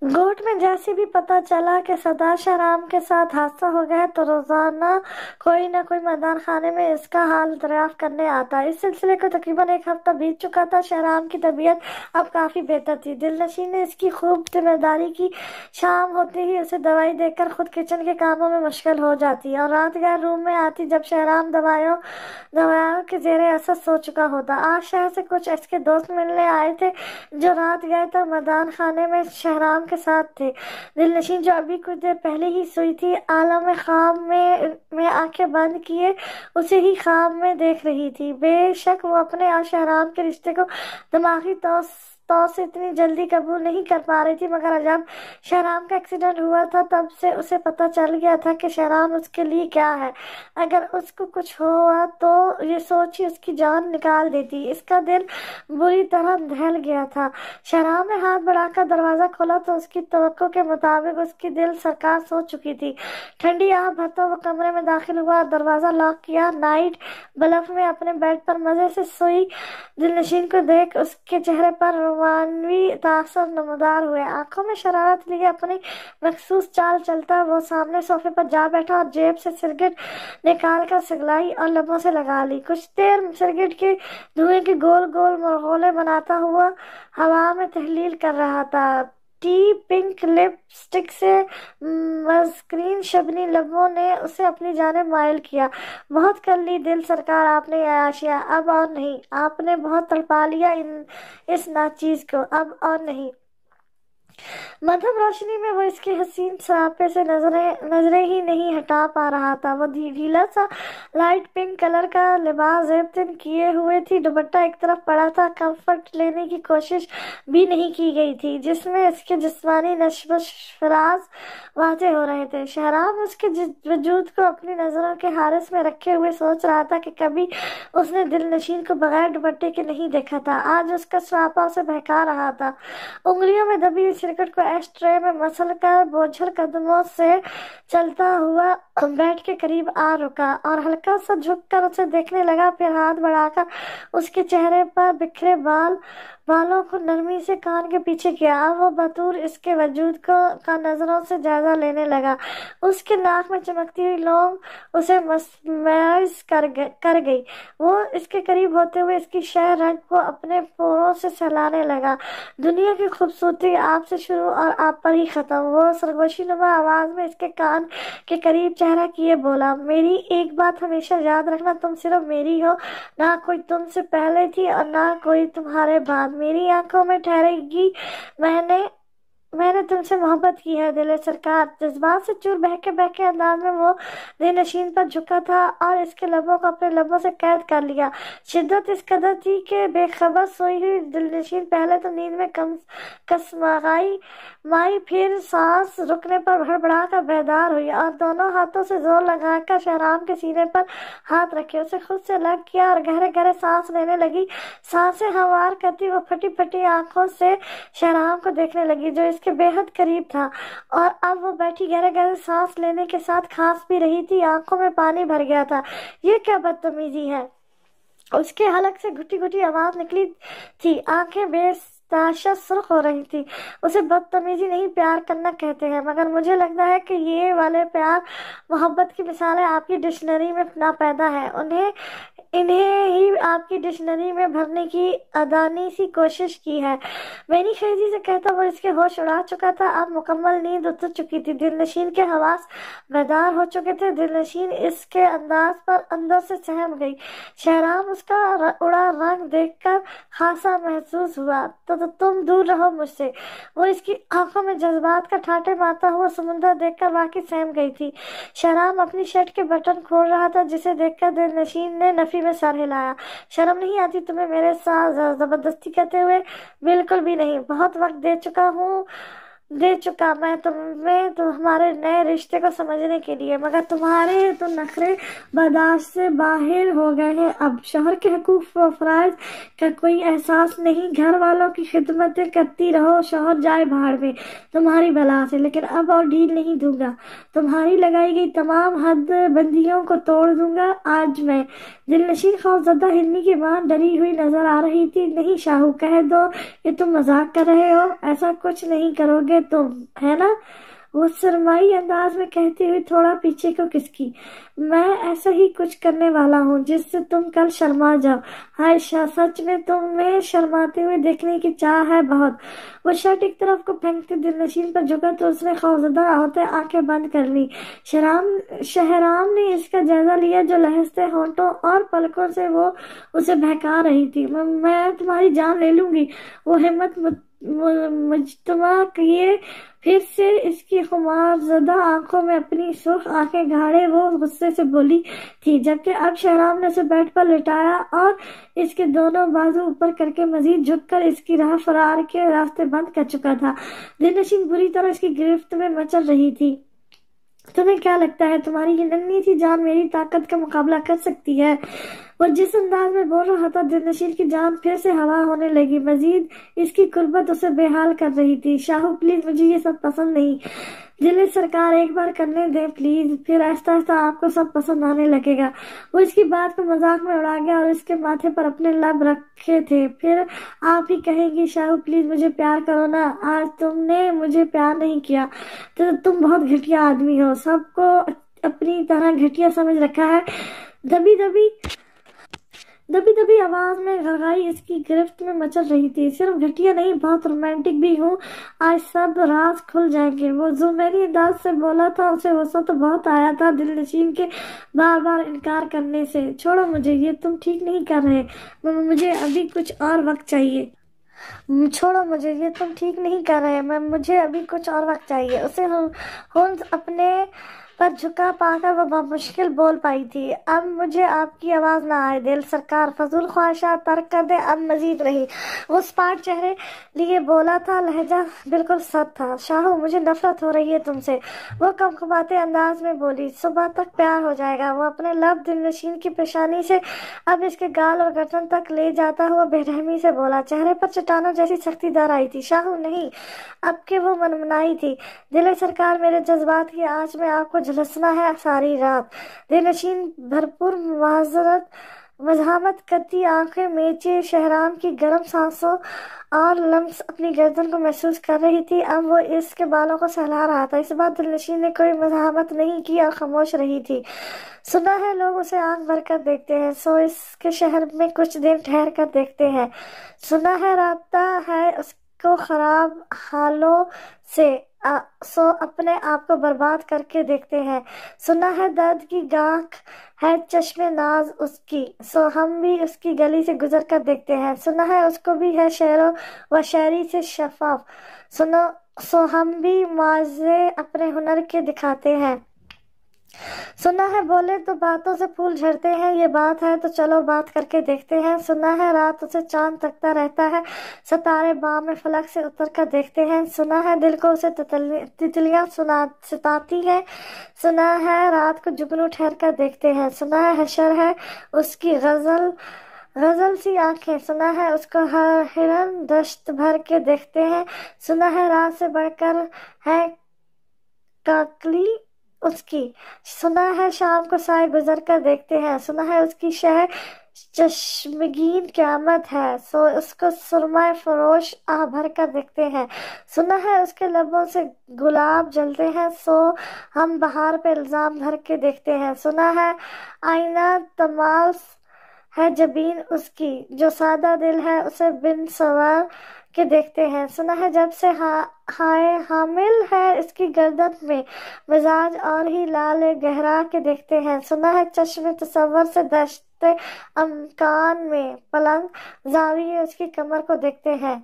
कोर्ट में जैसे भी पता चला कि सरदार शाहराम के साथ हादसा हो गया है तो रोजाना कोई न कोई मैदान खाने में इसका हाल दरियाफ्त करने आता। इस सिलसिले को तकरीबन एक हफ्ता बीत चुका था। शाहराम की तबीयत अब काफी बेहतर थी। दिलनशीन ने इसकी खूब जिम्मेदारी की। शाम होते ही उसे दवाई देकर खुद किचन के कामों में मुश्किल हो जाती और रात गैर रूम में आती जब शाहराम दवाइयों के जेरे असर सो चुका होता। आज शहर से कुछ इसके दोस्त मिलने आए थे जो रात गए तक मैदान खाने में शाहराम के साथ थे। दिलनशीन, जो अभी कुछ देर पहले ही सोई थी, आलम ख्वाब में आंखें बंद किए उसे ही ख्वाब में देख रही थी। बेशक वो अपने और शाहराम के रिश्ते को दिमागी तौर से इतनी जल्दी कबूल नहीं कर पा रही थी, मगर जब शाहराम का एक्सीडेंट हुआ था तब से उसे पता चल गया था कि शाहराम उसके लिए क्या है। अगर उसको कुछ हुआ तो ये सोच ही उसकी जान निकाल देती। इसका दिल बुरी तरह दहल गया था। शाहराम ने हाथ बढ़ाकर दरवाजा खोला तो उसकी तवक्को के मुताबिक उसकी दिल सरकार सो चुकी थी। ठंडी आह भरता वो कमरे में दाखिल हुआ और दरवाजा लॉक किया। नाइट बल्ब में अपने बेड पर मजे से सोई दिलनशीन को देख उसके चेहरे पर रोमानवी तासर नमदार हुए। आंखों में शरारत लिए अपनी मखसूस चाल चलता वो सामने सोफे पर जा बैठा और जेब से सिगरेट निकाल कर सिगलाई और लबों से लगा ली। कुछ देर सिगरेट के धुएं के गोल गोल मरगोले बनाता हुआ हवा में तहलील कर रहा था। टी पिंक लिपस्टिक से मस्क्रीन शबनी लबों ने उसे अपनी जानिब माइल किया। बहुत कर ली दिल सरकार आपने आशिया, अब और नहीं। आपने बहुत तड़पा लिया इस नाचीज को, अब और नहीं। मध्यम रोशनी में वो इसके हसीन सरापे से नजरें ही नहीं हटा पा रहा था। वो ढीला सा लाइट पिंक कलर का लिबास जेब किए हुए थी। दुपट्टा एक तरफ पड़ा था। कंफर्ट लेने की कोशिश भी नहीं की गई थी, जिसमें इसके जिस्मानी नश्व-फराज वाज़ेह हो रहे थे। शाहराम उसके वजूद को अपनी नजरों के हारिस में रखे हुए सोच रहा था कि कभी उसने दिलनशीन को बगैर दुपट्टे के नहीं देखा था। आज उसका सरापा उसे बहका रहा था। उंगलियों में दबी सिगरेट को एश ट्रे में मसल कर बोझल कदमों से चलता हुआ बेड के करीब आ रुका और हल्का सा झुककर उसे देखने लगा। फिर हाथ बढ़ाकर उसके चेहरे पर बिखरे बालों को नरमी से कान के पीछे किया। अब वो बतूर इसके वजूद का नजरों से जायजा लेने लगा। उसके नाक में चमकती हुई लौंग उसे मस्मराइज कर गई। वो इसके करीब होते हुए इसकी शह रग को अपने पोरों से सहलाने लगा। दुनिया की खूबसूरती आपसे शुरू और आप पर ही खत्म। वो सरगोशी नुमा आवाज में इसके कान के करीब चेहरा किए बोला, मेरी एक बात हमेशा याद रखना, तुम सिर्फ मेरी हो, ना कोई तुमसे पहले थी और ना कोई तुम्हारे बाद मेरी आंखों में ठहरेगी। मैंने तुमसे मोहब्बत की है दिल सरकार। जज्बात से चूर बहके अंदाज में वो दिलनशीन पर झुका था और इसके लबों को अपने लबों से कैद कर लिया। शिद्दत इस कदर थी कि बेखबर सोई हुई दिलनशीन पहले तो नींद में कसमगाई माई, फिर सांस रुकने पर भड़बड़ा कर बेदार हुई और दोनों हाथों से जोर लगाकर शहराम के सीने पर हाथ रखे, उसे खुद से अलग किया और गहरे गहरे सांस लेने लगी। सांसें हमवार करती वो फटी फटी आंखों से शहराम को देखने लगी जो इसके बेहद करीब था, और अब वो बैठी गहरे गहरे सांस लेने के साथ खांस भी रही थी। आंखों में पानी भर गया था। ये क्या बदतमीजी है। उसके हलक से घुटी घुटी आवाज निकली थी। आंखें बेताशा सुर्ख हो रही थी। उसे बदतमीजी नहीं प्यार करना कहते हैं, मगर मुझे लगता है कि ये वाले प्यार मोहब्बत की मिसालें आपकी डिक्शनरी में ना पैदा है। इन्हें ही आपकी डिक्शनरी में भरने की अदानी सी कोशिश की है। मेरी खेजी से कहता वो इसके होश उड़ा चुका था। अब मुकम्मल नींद उतर चुकी थी। दिलनशीन के हवास बेदार हो चुके थे। दिलनशीन इसके अंदाज पर अंदर से सहम गई। शहराम उसका उड़ा रंग देखकर खासा महसूस हुआ। तो तुम दूर रहो मुझसे। वो इसकी आंखों में जज्बात का ठाटे मारता हुआ समुंदर देखकर वाकई सहम गई थी। शहराम अपनी शर्ट के बटन खोल रहा था जिसे देखकर दिलनशीन ने नफी में सर हिलाया। शर्म नहीं आती तुम्हें मेरे साथ जबरदस्ती करते हुए? बिल्कुल भी नहीं। बहुत वक्त दे चुका मैं तुम्हें हमारे नए रिश्ते को समझने के लिए, मगर तुम्हारे तो नखरे बर्दाश्त से बाहर हो गए हैं। अब शोहर के हकूक व फराइज का कोई एहसास नहीं। घर वालों की खिदमतें करती रहो, शोहर जाए भाड़ में तुम्हारी भला से, लेकिन अब और ढील नहीं दूंगा। तुम्हारी लगाई गई तमाम हद बंदियों को तोड़ दूंगा आज मैं। दिलनशीन खौफजदा हिरनी की मां डरी हुई नजर आ रही थी। नहीं शाहू, कह दो कि तुम मजाक कर रहे हो। ऐसा कुछ नहीं करोगे तुम, है ना? वो शर्माई अंदाज में कहती हुई थोड़ा पीछे को खिसकी। मैं ऐसा ही कुछ करने वाला हूँ जिससे तुम कल शर्मा जाओ। हाय सच में तुम्हें शर्माते हुए देखने की चाह है बहुत। वो शर्ट एक तरफ को फेंकते दिलनशीन पर झुका तो उसने खौफजदा होते आंखें बंद कर ली। शहराम ने इसका जायजा लिया जो लहसते होंठों और पलकों से वो उसे बहका रही थी। मैं तुम्हारी जान ले लूंगी। वो हिम्मत मुजतमा किए फिर से इसकी खुमारज़दा आंखों में अपनी सुर्ख आंखें गाड़े वो गुस्से से बोली थी, जबकि अब शहराम ने उसे बेड पर लिटाया और इसके दोनों बाजू ऊपर करके मजीद झुककर इसकी राह फरार के रास्ते बंद कर चुका था। दिलनशीन बुरी तरह इसकी गिरफ्त में मचल रही थी। तुम्हें क्या लगता है तुम्हारी ये नन्ही सी जान मेरी ताकत का मुकाबला कर सकती है? वो जिस अंदाज में बोल रहा था दिलनशीन की जान फिर से हवा होने लगी। मजीद इसकी कुर्बत उसे बेहाल कर रही थी। शाहू प्लीज, मुझे ये सब पसंद नहीं। दिल सरकार एक बार करने दे प्लीज, फिर आहिस्ता आहिस्ता आपको सब पसंद आने लगेगा। वो इसकी बात को मजाक में उड़ा गया और इसके माथे पर अपने लब रखे थे। फिर आप ही कहेंगी शाहू प्लीज मुझे प्यार करो ना। आज तुमने मुझे प्यार नहीं किया तो तुम बहुत घटिया आदमी हो। सबको अपनी तरह घटिया समझ रखा है। दबी दबी आवाज में घरघाई इसकी गिरफ्त में मचल रही थी। सिर्फ घटिया नहीं, बहुत रोमांटिक भी हूँ। आज सब राज खुल जाएंगे। वो जो मेरी अंदाज से बोला था उसे गुस्सा तो बहुत आया था दिलनशीन के बार बार इनकार करने से। छोड़ो मुझे, ये तुम ठीक नहीं कर रहे। मुझे अभी कुछ और वक्त चाहिए। छोड़ो मुझे, ये तुम ठीक नहीं कर रहे। मुझे अभी कुछ और वक्त चाहिए। उसे हुन अपने पर झुका पाकर वो मुश्किल बोल पाई थी। अब मुझे आपकी आवाज ना आए दिल सरकार, फजूल ख्वाहिशात तर्क कर दे, अब मजीद रही। वो स्पाट चेहरे लिए बोला था, लहजा बिल्कुल सच था। शाहू मुझे नफरत हो रही है तुमसे, वो कमकमाते अंदाज में बोली। सुबह तक प्यार हो जाएगा। वो अपने लब दिलनशीन की पेशानी से अब इसके गाल और गर्दन तक ले जाता हुआ बेरहमी से बोला। चेहरे पर चट्टानों जैसी सख्ती दर आई थी। शाहू नहीं, अब के वो मनमनाई थी। दिल सरकार, मेरे जज्बात की आंच में आपको झुलसना है सारी रात। दिलनशीन भरपूर मज़ाहमत करती आंखें मेचे शहराम की गर्म सांसों और लम्स अपनी गर्दन को महसूस कर रही थी। अब वो इसके बालों को सहला रहा था। इस बार दिलनशीन ने कोई मज़ाहमत नहीं की और खामोश रही थी। सुना है लोग उसे आंख भर कर देखते हैं, सो इसके शहर में कुछ दिन ठहर कर देखते हैं। सुना है राब्ता है کو خراب حالوں سے سو اپنے آپ کو برباد کر کے دیکھتے ہیں۔ سنا ہے درد کی گاہ ہے چشم ناز اس کی، سو ہم بھی اس کی گلی سے گزر کر دیکھتے ہیں۔ سنا ہے اس کو بھی ہے شعر و شاعری سے شفاف، سو ہم بھی معاوضے اپنے ہنر کے دکھاتے ہیں۔ سنا ہے بولے تو باتوں سے پھول جھڑتے ہیں، یہ بات ہے تو چلو بات کر کے دیکھتے ہیں۔ سنا ہے رات اسے چاند تکتا رہتا ہے، ستارے بام فلک سے اتر کر دیکھتے ہیں۔ سنا ہے دل کو اسے تتلیاں ستاتی ہیں، سنا ہے رات کو جگنو ٹھہر کر دیکھتے ہیں۔ سنا ہے حشر ہے اس کی غزل سی آنکھیں، سنا ہے اس کو ہر ہرن دشت بھر کے دیکھتے ہیں۔ سنا ہے رات سے بڑھ کر ہے کاکلی اس کی، سنا ہے شام کو سائے گزر کر دیکھتے ہیں۔ سنا ہے اس کی شہ چشمگین قیامت ہے، سو اس کو سرمہ فروش آہ بھر کر دیکھتے ہیں۔ سنا ہے اس کے لبوں سے گلاب جلتے ہیں، سو ہم بہار پہ الزام دھر کے دیکھتے ہیں۔ سنا ہے آئینہ تماس ہے جبین اس کی، جو سادہ دل ہے اسے بن سنور کے دیکھتے ہیں۔ سنا ہے جب سے حامل ہے اس کی گردن میں، مزاج اور ہی لال گہرا کے دیکھتے ہیں۔ سنا ہے چشم تصور سے دشت امکان میں پلنگ زاویے اس کی کمر کو دیکھتے ہیں۔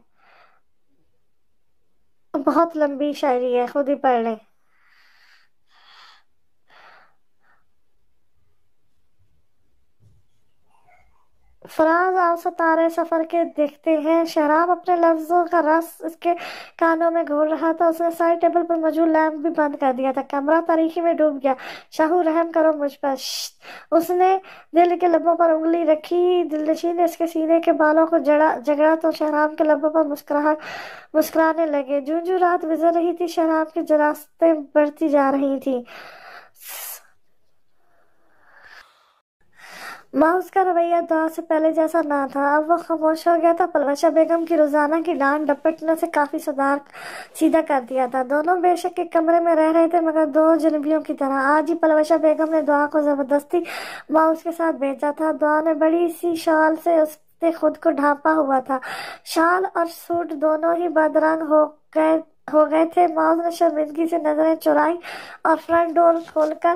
بہت لمبی شاعری ہے، خود ہی پڑھ لیں۔ فراز آؤ ستارے سفر کے دیکھتے ہیں، شہرام اپنے لفظوں کا رس اس کے کانوں میں گھول رہا تھا۔ اس نے سائڈ ٹیبل پر موجود لیمپ بھی بند کر دیا تھا، کمرہ تاریکی میں ڈوب گیا۔ شاہو رحم کرو مجھ پر، ششت۔ اس نے دل کے لبوں پر انگلی رکھی، دلنشیں نے اس کے سینے کے بالوں کو جگڑا تو شہرام کے لبوں پر مسکرانے لگے۔ جوں جوں رات گزر رہی تھی شہرام کی جراستیں بڑھتی جا رہی تھیں۔ ماؤس کا رویہ دعا سے پہلے جیسا نہ تھا، اب وہ خاموش ہو گیا تھا۔ پلوشہ بیگم کی روزانہ کی ڈانٹ ڈپٹنے سے کافی سیدھا کر دیا تھا۔ دونوں بے شک ایک کمرے میں رہ رہے تھے، مگر دو اجنبیوں کی طرح۔ آج ہی پلوشہ بیگم نے دعا کو زبردستی ماؤس کے ساتھ بھیجا تھا۔ دعا نے بڑی سی شال سے اس نے خود کو ڈھانپا ہوا تھا، شال اور سوٹ دونوں ہی بد رنگ ہو گئے تھے۔ ماؤس نے شرمندگی سے نظریں چرائیں اور فرنٹ ڈور کھول کر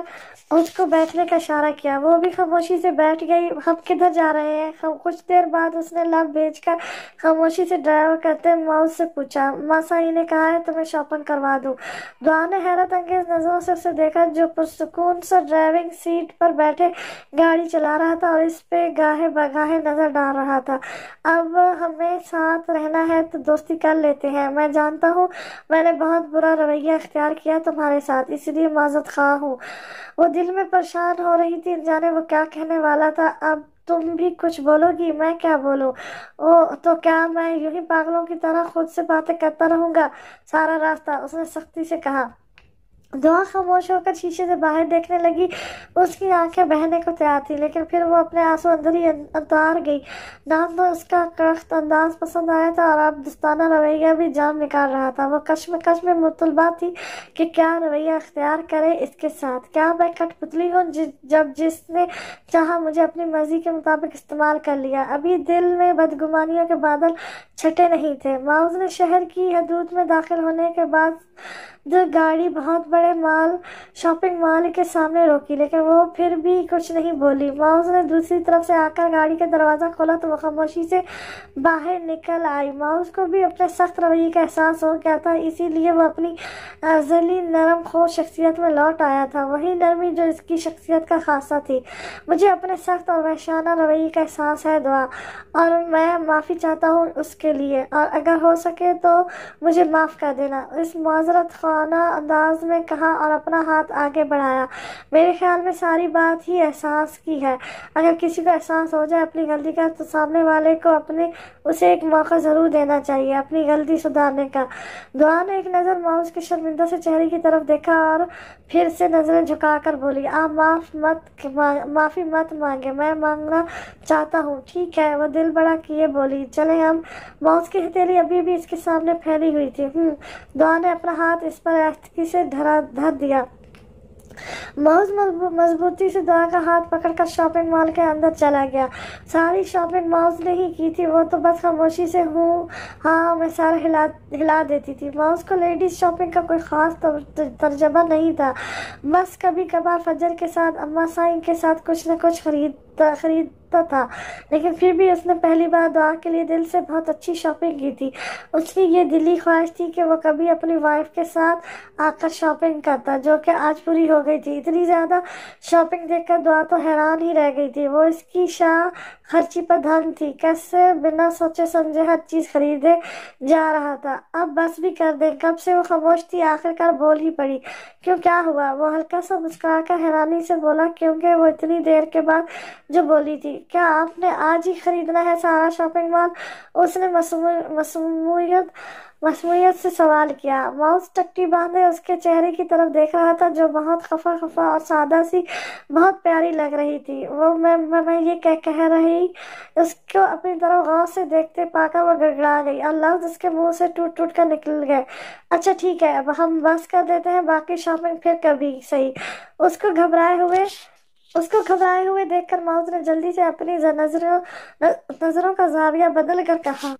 اس کو بیٹھنے کا اشارہ کیا۔ وہ بھی خاموشی سے بیٹھ گئی۔ ہم کدھر جا رہے ہیں؟ کچھ دیر بعد اس نے لب بھیج کر خاموشی سے ڈرائیو کرتے ماؤس سے پوچھا۔ ماسائی نے کہا ہے تمہیں شاپنگ کروا دوں۔ دعا نے حیرت انگیز نظروں سے اسے دیکھا، جو پرسکون سا ڈرائیونگ سیٹ پر بیٹھے گاڑی چلا رہا تھا اور اس پہ گاہے بگاہے نظر ڈال رہا تھا۔ اب ہمیں ساتھ رہنا ہے تو دوستی کر لیتے ہیں۔ میں جانتا ہوں میں نے بہت برا رویہ اختیار کیا تمہارے ساتھ، اس لیے معذرت خواہ ہوں۔ وہ دل میں پریشان ہو رہی تھی، جانے وہ کیا کہنے والا تھا۔ اب تم بھی کچھ بولو گی؟ میں کیا بولوں؟ تو کیا میں یوں ہی پاگلوں کی طرح خود سے باتیں کرتا رہوں گا سارا راستہ؟ اس نے سختی سے کہا۔ دعا خاموش ہو کر شیشے سے باہر دیکھنے لگی۔ اس کی آنکھیں بہنے کو تیار تھی، لیکن پھر وہ اپنے آنسو اندر ہی اتار گئی۔ نام تو اس کا کڑک انداز پسند آیا تھا اور اب دوستانہ رویہ بھی جان نکال رہا تھا۔ وہ کشمکش میں مطلبہ تھی کہ کیا رویہ اختیار کرے اس کے ساتھ۔ کیا میں کٹ پتلی ہوں جب جس نے چاہا مجھے اپنی مرضی کے مطابق استعمال کر لیا؟ ابھی دل میں بدگمانیوں کے بادل چھٹے نہیں تھے۔ ماؤس نے شہر کی حدود میں داخل ہونے کے بعد گاڑی بہت بڑے شاپنگ مال کے سامنے روکی، لیکن وہ پھر بھی کچھ نہیں بولی۔ ماؤس نے دوسری طرف سے آ کر گاڑی کا دروازہ کھولا تو وہ خاموشی سے باہر نکل آئی۔ ماؤس کو بھی اپنے سخت رویے کا احساس ہو گیا تھا، اسی لیے وہ اپنی ازلی نرم خو شخصیت میں لوٹ آیا تھا، وہی نرمی جو اس کی شخصیت کا خاصہ تھی۔ مجھے اپنے سخت اور وحشیانہ رویے کا احساس ہے دعا، اور میں معافی چاہتا ہوں اس کے لیے، اور اگر ہو سکے تو مجھے معاف کر دینا، اس معذرت خواہانہ انداز میں کہا اور اپنا ہاتھ آگے بڑھایا۔ میرے خیال میں ساری بات ہی احساس کی ہے۔ اگر کسی کو احساس ہو جائے اپنی غلطی کا تو سامنے والے کو اسے ایک موقع ضرور دینا چاہیے اپنی غلطی سدھارنے کا۔ دعا نے ایک نظر ماؤس کے شرمندہ سے چہرے کی طرف دیکھا اور پھر سے نظریں جھکا کر بولی، آپ معافی مت مانگے، میں مانگنا چاہتا ہوں۔ ٹھیک ہے، وہ دل بڑا کیے بولی، چلیں ہم۔ ماؤس کی ہتھیلی ابھی بھی اس کے سامنے پھیلی ہوئی تھی۔ دعا نے اپنا ہاتھ اس پر آہستگی سے دھر دیا۔ बहुत मजबूती से दुआ का हाथ पकड़कर शॉपिंग मॉल के अंदर चला गया। सारी शॉपिंग माउस ने ही की थी, वो तो बस खामोशी से हूँ हाँ में सर हिला हिला देती थी। माउस को लेडीज शॉपिंग का कोई खास तर्जबा नहीं था, बस कभी कभार फजर के साथ अम्मा साईं के साथ कुछ न कुछ खरीदता था। लेकिन फिर भी उसने पहली बार दुआ के लिए दिल से बहुत अच्छी शॉपिंग की थी। उसकी ये दिली ख्वाहिश थी कि वो कभी अपनी वाइफ के साथ आकर शॉपिंग करता, जो कि आज पूरी हो गई थी। इतनी ज़्यादा शॉपिंग देखकर दुआ तो हैरान ही रह गई थी। वो इसकी शाह खर्ची पर धन थी, कैसे बिना सोचे समझे हर चीज़ खरीदे जा रहा था। अब बस भी कर दे, कब से वो खामोश थी, आखिरकार बोल ही पड़ी। क्यों, क्या हुआ? वो हल्का सा मुस्कुराकर हैरानी से बोला, क्योंकि वो इतनी देर के बाद जो बोली थी। क्या आपने आज ही खरीदना है सारा शॉपिंग मॉल? उसने मसमूयत से सवाल किया। माउस टट्टी बांधे उसके चेहरे की तरफ देख रहा था, जो बहुत खफा खफा और सादा सी बहुत प्यारी लग रही थी। वो मैं ये कह रही, उसको अपनी तरफ गौर से देखते पाकर वो गड़गड़ा गई और लफ्ज़ उसके मुंह से टूट टूट कर निकल गए। अच्छा ठीक है, अब हम बस कर देते हैं, बाकी शॉपिंग फिर कभी सही। उसको घबराए हुए देखकर माउस ने जल्दी से अपनी नजरों का जाविया बदल कर कहा,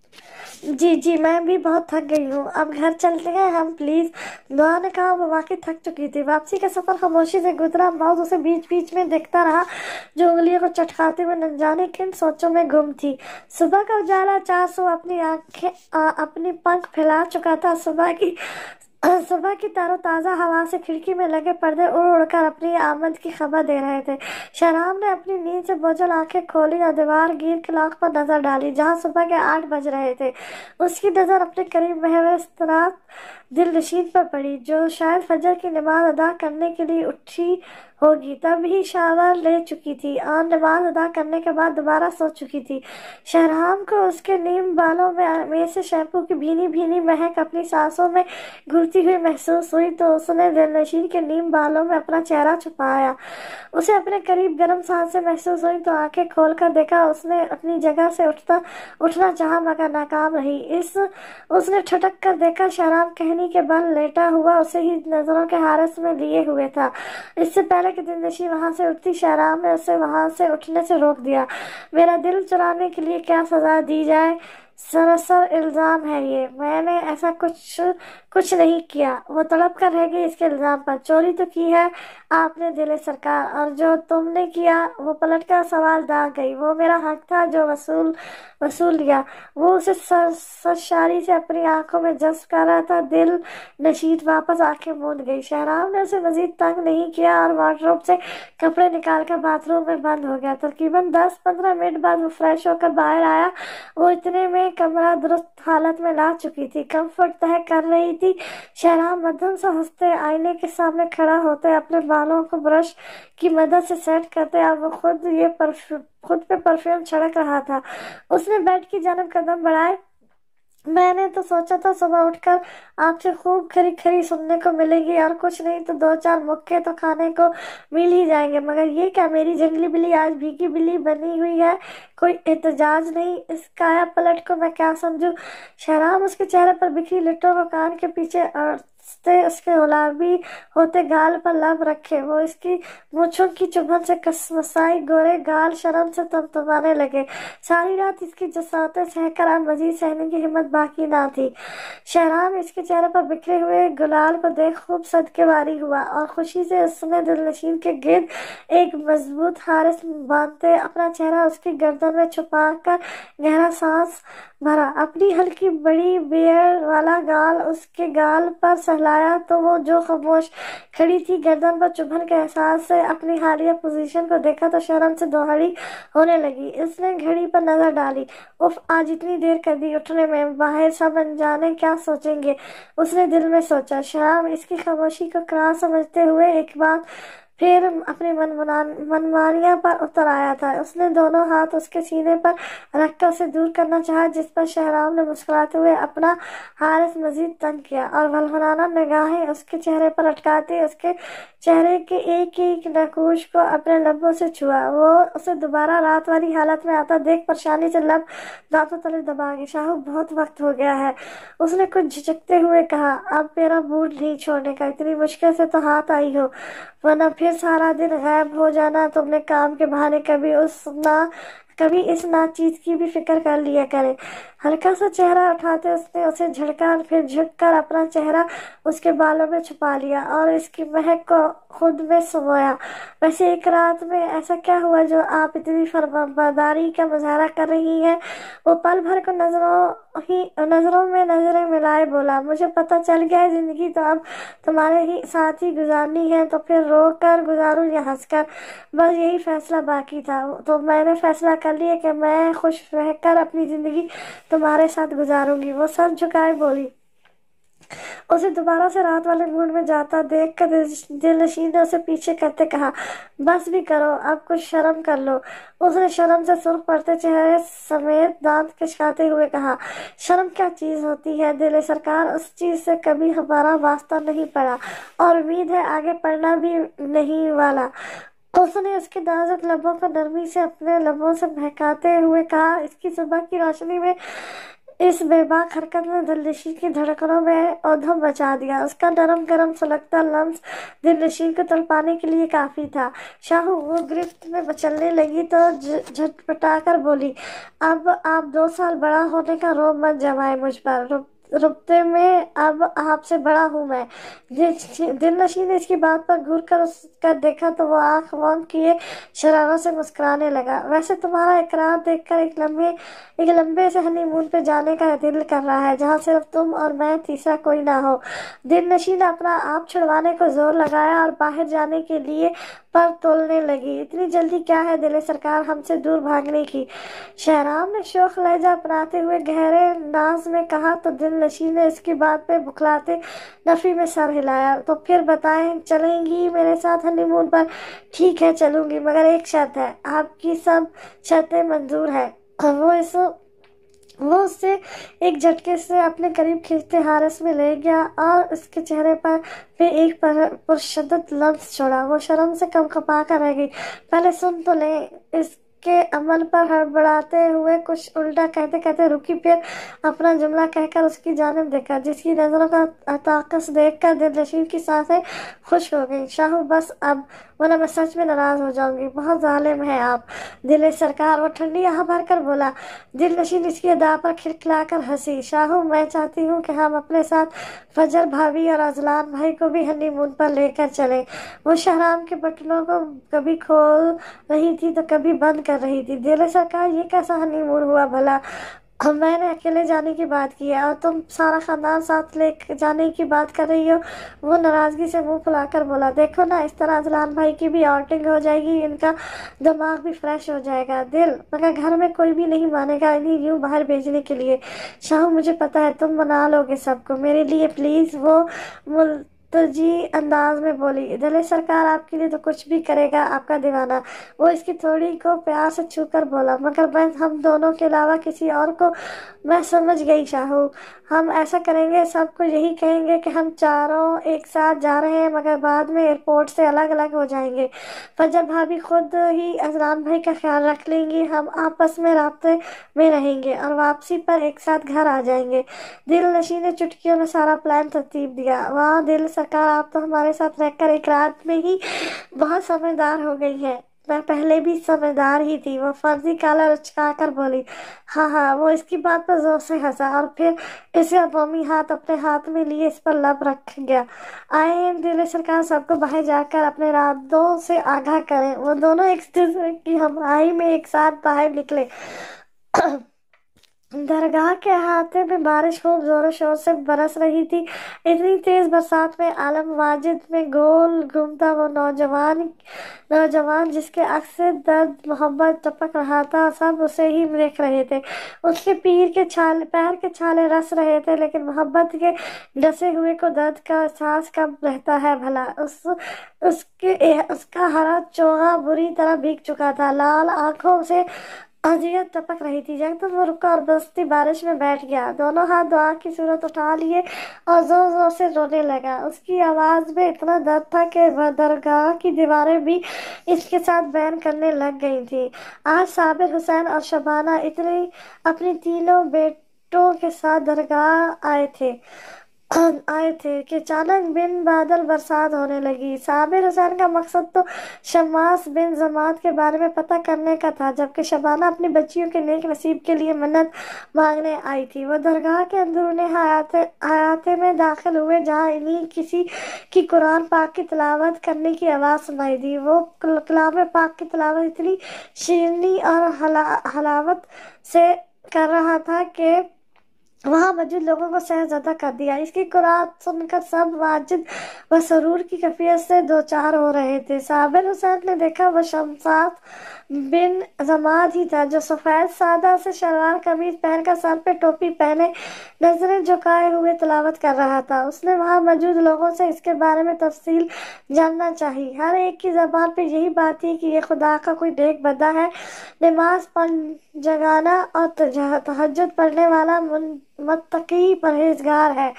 जी मैं भी बहुत थक गई हूँ, अब घर चलते हैं हम प्लीज। दुआ ने कहा। वो वाकई थक चुकी थी। वापसी का सफर खामोशी से गुजरा। माउस उसे बीच बीच में देखता रहा, जो उंगलियों को चटकाते हुए न जाने किन सोचों में गुम थी। सुबह का उजाला 400 अपनी पंख फैला चुका था। सुबह की ताज़ा हवा से खिड़की में लगे पर्दे उड़ उड़कर अपनी आमद की खबर दे रहे थे। शहराम ने अपनी नींद से बोझल आंखें खोली और दीवार गिर क्लॉक पर नजर डाली, जहां सुबह के 8 बज रहे थे। उसकी नजर अपने करीब महवस्तरात दिल नशीन पर पड़ी, जो शायद फजर की नमाज अदा करने के लिए उठी होगी। तब ही शावर ले चुकी थी और नमाज अदा करने के बाद दोबारा सो चुकी थी। शहराम को उसके नीम बालों में से शैम्पू की भीनी भीनी महक अपनी सांसों में घुलती हुई महसूस हुई, तो उसने दिलनशीन के नीम बालों में अपना चेहरा छुपाया। उसे अपने करीब गर्म सांसें महसूस हुई, तो आंखें खोलकर देखा। उसने अपनी जगह से उठना चाहा, मगर नाकाम रही। उसने ठुठक कर देखा, शहराम कहनी के बल लेटा हुआ उसे ही नजरों के हारस में लिए हुए था। इससे पहले कि दिलनशीन वहां से उठती, शहराम ने उसे वहां से उठने से रोक दिया। मेरा दिल चुराने के लिए क्या सजा दी जाए? सरासर इल्जाम है ये, मैंने ऐसा कुछ नहीं किया। वो तड़प कर रह गई इसके इल्जाम पर। चोरी तो की है आपने दिले सरकार, और जो तुमने किया, वो पलट कर सवाल दाग गई। वो मेरा हक था जो वसूल लिया। वो उसे सरशारी से अपनी आंखों में जज्ब कर रहा था। दिल नशीद वापस आंखें मूंद गई। शहराम ने उसे मजीद तंग नहीं किया और वार्डरोब से कपड़े निकालकर बाथरूम में बंद हो गया। तकरीबन 10-15 मिनट बाद वो फ्रेश होकर बाहर आया। वो इतने में कमरा दुरुस्त हालत में ला चुकी थी, कंफर्ट तय कर रही थी। शहराम मध्यम से हंसते आईने के सामने खड़ा होते, अपने बालों को ब्रश की मदद से सेट करते, और वो खुद पे परफ्यूम छिड़क रहा था। उसने बेड की जानब कदम बढ़ाए। मैंने तो सोचा था सुबह उठकर आपसे खूब खरी खरी सुनने को मिलेगी, और कुछ नहीं तो 2-4 मुक्के तो खाने को मिल ही जाएंगे, मगर ये क्या, मेरी जंगली बिल्ली आज भीगी बिल्ली बनी हुई है? कोई एहतजाज नहीं? इस काया पलट को मैं क्या समझूं? शहराम उसके चेहरे पर बिखरी लिट्टों को कान के पीछे उसके गुलाबी होते गाल पर लब रखे। वो इसकी मूंछों की चुभन से कसमसाई गोरे गाल शर्म से तमतमाने लगे। सारी रात इसकी जसाते सहकर अब मजीद सहने की हिम्मत बाकी ना थी। शहराम इसके चेहरे पर बिखरे हुए गुलाल को देख खूब सदके वारी हुआ, और खुशी से उसने दिलनशीन के गिर्द एक मजबूत हारिस बांधते अपना चेहरा उसकी गर्दन में छुपाकर गहरा सांस भरा। अपनी हल्की बड़ी बेयर वाला गाल उसके गाल पर सहलाया, तो वो जो खामोश खड़ी थी, गर्दन पर चुभन के एहसास से अपनी हालिया पोजीशन को देखा तो शर्म से दोहरी होने लगी। इसने घड़ी पर नजर डाली। उफ, आज इतनी देर कर दी उठने में, बाहर सब अनजाने क्या सोचेंगे, उसने दिल में सोचा। शर्म इसकी खामोशी को करार समझते हुए एक बार फिर अपनी मनमानियां पर उतर आया था। उसने दोनों हाथ उसके सीने पर रखकर उसे दूर करना चाहा, जिस पर शहराम ने मुस्कुराते हुए अपना हारिस मजीद तंग किया, और वल्हराना निगाहें उसके चेहरे पर अटकाते उसके चेहरे के एक एक नकूश को अपने लबों से छुआ। वो उसे दोबारा रात वाली हालत में आता देख परेशानी से लब दांतों तले दबा गई। शाहू, बहुत वक्त हो गया है, उसने कुछ झिझकते हुए कहा। अब मेरा मूड नहीं छोड़ने का, इतनी मुश्किल से तो हाथ आई हो। ورنہ پھر سارا دن غائب ہو جانا۔ تم نے کام کے بہانے کبھی اس ناچیز کی بھی فکر کر لیا کرے۔ ہلکا سا چہرہ اٹھاتے اس نے اسے جھڑکا اور پھر جھک کر اپنا چہرہ اس کے بالوں میں چھپا لیا اور اس کی مہک کو خود میں سمویا۔ ویسے ایک رات میں ایسا کیا ہوا جو آپ اتنی فرمانبرداری کا مظاہرہ کر رہی ہیں؟ وہ پل بھر کو نظروں میں نظریں ملائے بولا، مجھے پتہ چل گیا ہے زندگی تو اب تمہارے ہی ساتھ ہی گزارنی ہے، تو پھر رو کر گزاروں یا ہنس کر؟ بس یہی فیصلہ باقی تھا، تو میں نے فیصلہ کر لیا کہ میں خوش رہ کر اپنی زندگی تمہارے ساتھ گزاروں گی۔ وہ سر جھکائے بولی۔ اسے دوبارہ سے رات والے موڈ میں جاتا دیکھ کر دل نشین نے اسے پیچھے کرتے کہا، بس بھی کرو، اب کچھ شرم کر لو۔ اس نے شرم سے سرخ پڑتے چہرے سمیت دانت کھچکاتے ہوئے کہا، شرم کیا چیز ہوتی ہے دل سرکار؟ اس چیز سے کبھی ہمارا واسطہ نہیں پڑا اور امید ہے آگے پڑنا بھی نہیں والا۔ اس نے اس کے نازک لبوں کو نرمی سے اپنے لبوں سے بہکاتے ہوئے کہا، اس کی صبح کی روشنی میں اس بے باک حرکت نے دلنشین کی دھڑکنوں میں ادھم مچا دیا۔ اس کا نرم گرم سلگتا لمس دلنشین کو تڑپانے کے لیے کافی تھا۔ شاہو وہ گرفت میں مچلنے لگی تو جھٹپٹا کر بولی، اب آپ 2 سال بڑا ہونے کا رعب مت جمائیں مجھ پر، ربطے میں اب آپ سے بڑا ہوں میں۔ دلنشین نے اس کی بات پر گھور کر اس کا دیکھا تو وہ آنکھ بند کیے شرارت سے مسکرانے لگا۔ ویسے تمہارا اقرار دیکھ کر ایک لمبے سے ہنی مون پہ جانے کا دل کر رہا ہے جہاں صرف تم اور میں، تیسرا کوئی نہ ہو۔ دلنشین نے اپنا آپ چھڑوانے کو زور لگایا اور باہر جانے کے لیے پر تولنے لگی، اتنی جلدی کیا ہے دل سرکار ہم سے دور بھاگنے کی؟ شہرام نے شوخ لہجہ اپناتے ہوئے گہرے ناز میں کہا تو دلنشین نے اس کی بات پہ بکھلاتے نفی میں سر ہلایا۔ تو پھر بتائیں، چلیں گی میرے ساتھ ہنی مون پر؟ ٹھیک ہے چلوں گی، مگر ایک شرط ہے۔ آپ کی سب شرطیں منظور ہیں۔ وہ اسے ایک جھٹکے سے اپنے قریب کھینچتے حارس میں لے گیا اور اس کے چہرے پر ایک پرشدت لمس چھوڑا۔ وہ شرم سے کپکپا کر رہ گئی۔ پہلے سن تو لیں۔ اس کے عمل پر ہڑبڑاتے ہوئے کچھ الٹا کہتے کہتے رکی، پھر اپنا جملہ کہہ کر اس کی جانب دیکھا، جس کی نظروں کا عکاس دیکھ کر دلنشین کی سانسیں خشک ہو گئیں۔ شاہو بس اب، ورنہ میں سچ میں ناراض ہو جاؤں گی، بہت ظالم ہیں آپ دل سرکار۔ وہ ٹھنڈی آہ بھر کر بولا۔ دلنشین اس کی ادا پر کھلکھلا کر ہنسی۔ شاہو، میں چاہتی ہوں کہ ہم اپنے ساتھ فجر بھابھی اور اذلان بھائی کو بھی ہنی مون پر لے کر چلیں۔ وہ شہرام کے بٹنوں کو کبھی کھول رہی تھی تو کبھی بند کر رہی تھی۔ دل سرکار، یہ کیسا ہنی مون ہوا بھلا؟ میں نے اکیلے جانے کی بات کی ہے اور تم سارا خاندان ساتھ لے جانے کی بات کر رہی ہو۔ وہ ناراضگی سے منہ پھلا کر بولا، دیکھو نا، اس طرح اذلان بھائی کی بھی آؤٹنگ ہو جائے گی، ان کا دماغ بھی فریش ہو جائے گا۔ مگر گھر میں کوئی بھی نہیں مانے گا انہیں یوں باہر بھیجنے کے لیے۔ شاہو، مجھے پتا ہے تم منا لو گے سب کو، میرے لیے پلیز۔ وہ ملتجی انداز میں بولی۔ دل سرکار، آپ کے لیے تو کچھ بھی کرے گا آپ کا دیوانہ۔ وہ اس کی تھوڑی کو پیار سے چھو کر بولا، مگر میں ہم دونوں کے علاوہ کسی اور کو میں سمجھ گئی شاہو۔ ہم ایسا کریں گے، سب کو یہی کہیں گے کہ ہم چاروں ایک ساتھ جا رہے ہیں، مگر بعد میں ایئرپورٹ سے الگ الگ ہو جائیں گے۔ فجر بھابھی خود ہی اذلان بھائی کا خیال رکھ لیں گی، ہم آپس میں رابطے میں رہیں گے اور واپسی پر ایک ساتھ گھر آ جائیں گے۔ دلنشین نے چٹکیوں میں سارا پلان ترتیب دیا۔ واہ دل سرکار، آپ تو ہمارے ساتھ رہ کر ایک رات میں ہی بہت سمجھدار ہو گئی ہیں۔ میں پہلے بھی سمجھدار ہی تھی، وہ فرضی کالر اچکا کر بولی۔ ہاں ہاں، وہ اس کی بات پر زور سے ہنسا اور پھر اسے عمومی ہاتھ اپنے ہاتھ میں لیے اس پر لب رکھ گیا۔ آئیں دل سرکار، سب کو باہر جا کر اپنے ارادوں سے آگاہ کریں۔ وہ دونوں ایک دوسرے کی ہمراہی میں ایک ساتھ باہر نکلے۔ درگاہ کے احاطے میں بارش خوب زور و شور سے برس رہی تھی۔ اتنی تیز برسات میں عالم واجد میں گول گھومتا وہ نوجوان جس کے عکس سے درد محبت ٹپک رہا تھا، سب اسے ہی دیکھ رہے تھے۔ اس کے پیر کے چھالے رس رہے تھے، لیکن محبت کے ڈسے ہوئے کو درد کا احساس کب رہتا ہے بھلا؟ اس کا ہرا چوغا بری طرح بھیگ چکا تھا، لال آنکھوں سے اذیت ٹپک رہی تھی۔ یکدم وہ رکا اور بستی بارش میں بیٹھ گیا، دونوں ہاتھ دعا کی صورت اٹھا لیے اور زور زور سے رونے لگا۔ اس کی آواز میں اتنا درد تھا کہ درگاہ کی دیواریں بھی اس کے ساتھ بیان کرنے لگ گئی تھیں۔ آج صابر، حسین اور شبانہ اپنی تینوں بیٹوں کے ساتھ درگاہ آئے تھے۔ آئے تھے کہ اچانک بن بادل برسات ہونے لگی۔ صابر حسین کا مقصد تو شماس بن زماد کے بارے میں پتہ کرنے کا تھا، جبکہ شبانہ اپنی بچیوں کے نیک نصیب کے لیے منت مانگنے آئی تھی۔ وہ درگاہ کے اندرون حیاتے میں داخل ہوئے، جہاں انہیں کسی کی قرآن پاک کی تلاوت کرنے کی آواز سنائی دی۔ وہ کلام پاک کی تلاوت اتنی شیرینی اور حلاوت سے کر رہا تھا کہ وہاں موجود لوگوں کو سحر زدہ کر دیا۔ اس کی قرأت سن کر سب واجد و سرور کی کیفیت سے دوچار ہو رہے تھے۔ صابر حسین نے دیکھا وہ شمساس بن زماد ہی تھا، جو سفید سادہ سے شلوار قمیض پہن کر سر پہ ٹوپی پہنے نظریں جھکائے ہوئے تلاوت کر رہا تھا۔ اس نے وہاں موجود لوگوں سے اس کے بارے میں تفصیل جاننا چاہی۔ ہر ایک کی زبان پہ یہی بات تھی کہ یہ خدا کا کوئی نیک بندہ ہے، نماز پنجگانہ اور تہجد پڑھنے والا متقی پرہیزگار ہے۔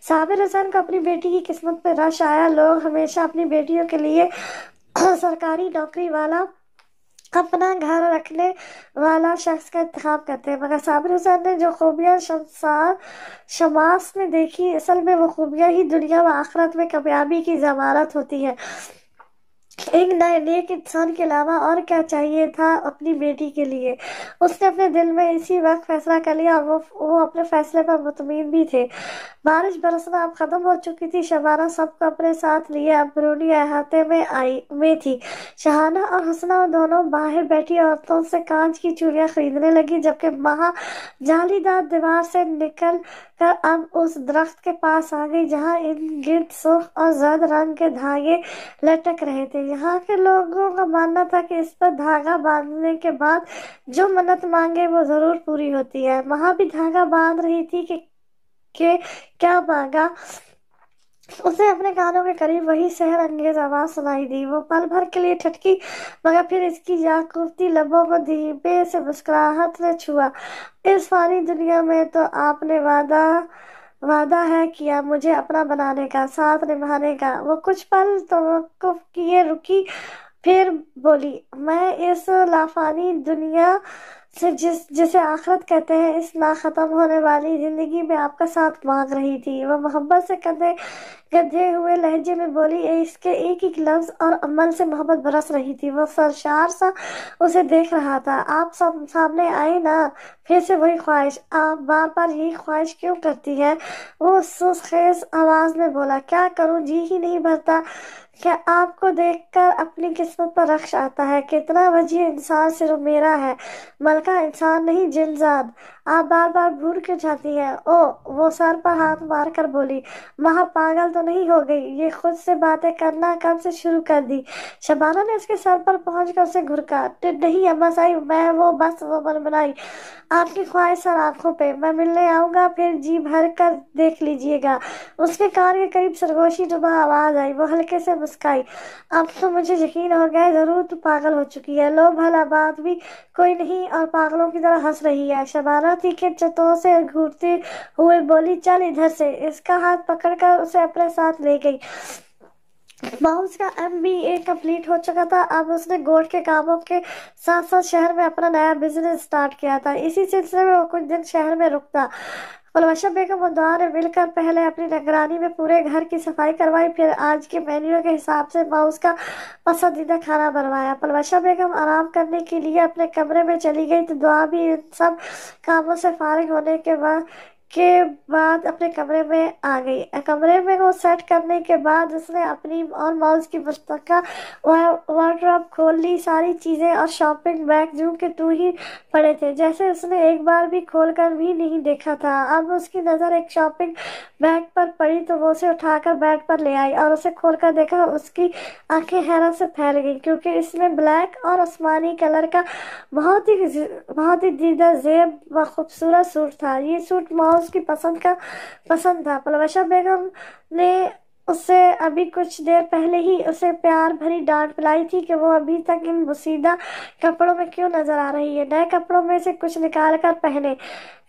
صابر حسین کو اپنی بیٹی کی قسمت پہ رشک آیا۔ لوگ ہمیشہ اپنی بیٹیوں کے لیے سرکاری نوکری والا، اپنا گھر رکھنے والا شخص کا انتخاب کرتے ہیں، مگر صابر حسین نے جو خوبیاں شماس میں دیکھی، اصل میں وہ خوبیاں ہی دنیا و آخرت میں کامیابی کی ضمانت ہوتی ہیں۔ ایک نیک انسان کے علاوہ اور کیا چاہیے تھا اپنی بیٹی کے لیے؟ اس نے اپنے دل میں اسی وقت فیصلہ کر لیا، اور وہ اپنے فیصلے پر مطمئن بھی تھے۔ بارش برسنا اب ختم ہو چکی تھی۔ شبانہ سب کو اپنے ساتھ لیے اندرونی احاطے میں تھی۔ شاہانہ اور حسنہ دونوں باہر بیٹھی عورتوں سے کانچ کی چوڑیاں خریدنے لگی، جبکہ مہا جالی دار دیوار سے نکل کر اب اس درخت کے پاس آ گئی جہاں ارد گرد سرخ اور زرد رنگ کے دھاگے لٹک رہے تھے۔ یہاں کے لوگوں کا ماننا تھا کہ اس پر دھاگا باندھنے کے بعد جو منت مانگے وہ ضرور پوری ہوتی ہے۔ مہا بھی دھاگا باندھ رہی تھی کہ کیا مانگا؟ اسے اپنے کانوں کے قریب وہی سحر انگیز آواز سنائی دی۔ وہ پل بھر کے لیے ٹھٹکی، مگر پھر اس کی یاقوتی لبوں کو دھیمے سے مسکراہٹ نے چھوا۔ اس فانی دنیا میں تو آپ نے وعدہ ہے کیا مجھے اپنا بنانے کا، ساتھ نبھانے کا۔ وہ کچھ پل توقف کیے رکی، پھر بولی، میں اس لافانی دنیا سے جسے آخرت کہتے ہیں، اس ختم ہونے والی زندگی میں آپ کا ساتھ مانگ رہی تھی۔ وہ محبت سے گدھے ہوئے لہجے میں بولی، اس کے ایک ایک لفظ اور عمل سے محبت برس رہی تھی۔ وہ سرشار سا اسے دیکھ رہا تھا۔ آپ سامنے آئے نا، پھر سے وہی خواہش، آپ بار بار یہی خواہش کیوں کرتی ہیں؟ وہ سست خیز آواز میں بولا، کیا کروں، جی ہی نہیں بھرتا کہ آپ کو دیکھ کر اپنی قسمت پر رخش آتا ہے۔ کتنا وجیح انسان صرف میرا ہے، ملکہ انسان نہیں، جن زاد۔ آپ بار بار بھول کیوں جاتی ہیں؟ وہ سر پر ہاتھ مار کر بولی، مہا پاگل تو نہیں ہو گئی؟ یہ خود سے باتیں کرنا کب سے شروع کر دی؟ شبانہ نے اس کے سر پر پہنچ کر اسے گھرکا، نہیں اما صاحب، میں بس وہ بنائی، آپ کی خواہش سر آنکھوں پہ، میں ملنے آؤں گا، پھر جی بھر کر دیکھ لیجیے گا۔ اس کے کان کے قریب سرگوشی نما آواز آئی۔ وہ ہلکے سے مسکرائی، اب تو مجھے یقین ہو گیا، ضرور تو پاگل ہو چکی ہے، لو بھلا بات بھی کوئی نہیں اور پاگلوں کی طرح ہنس رہی ہے۔ شبانہ تیکھے چتوں سے گھورتے ہوئے بولی، چل ادھر سے۔ اس کا ہاتھ پکڑ کر اسے اپنے ساتھ لے گئی۔ ماؤس کا MBA کمپلیٹ ہو چکا تھا۔ اب اس نے گورڈ کے کاموں کے ساتھ ساتھ شہر میں اپنا نیا بزنس سٹارٹ کیا تھا۔ اسی سلسلے میں وہ کچھ دن شہر میں رکتا۔ پلوشہ بیگم اور دعا نے مل کر پہلے اپنی نگرانی میں پورے گھر کی صفائی کروائی، پھر آج کے مینیو کے حساب سے ماؤس کا پسندیدہ کھانا بنوایا۔ پلوشہ بیگم آرام کرنے کے لیے اپنے کمرے میں چلی گئی تو دعا بھی ان سب کاموں سے فارغ ہونے کے بعد اپنے کمرے میں آ گئی۔ کمرے میں وہ سیٹ کرنے کے بعد اس نے اپنی اور ماؤس کی مشترکہ وارڈروب کھول لی۔ ساری چیزیں اور شاپنگ بیگ جو کہ تو ہی پڑے تھے، جیسے اس نے ایک بار بھی کھول کر بھی نہیں دیکھا تھا۔ اب اس کی نظر ایک شاپنگ بیگ پر پڑی تو وہ اسے اٹھا کر بیڈ پر لے آئی اور اسے کھول کر دیکھا۔ اس کی آنکھیں حیرت سے پھیل گئیں، کیونکہ اس میں بلیک اور آسمانی کلر کا بہت ہی دیدہ زیب و خوبصورت سوٹ تھا۔ یہ سوٹ ماؤس کی پسند تھا۔ پلوشہ بیگم نے اسے ابھی کچھ دیر پہلے ہی اسے پیار بھری ڈانٹ پلائی تھی کہ وہ ابھی تک ان بوسیدہ کپڑوں میں کیوں نظر آ رہی ہے، نئے کپڑوں میں سے کچھ نکال کر پہنے۔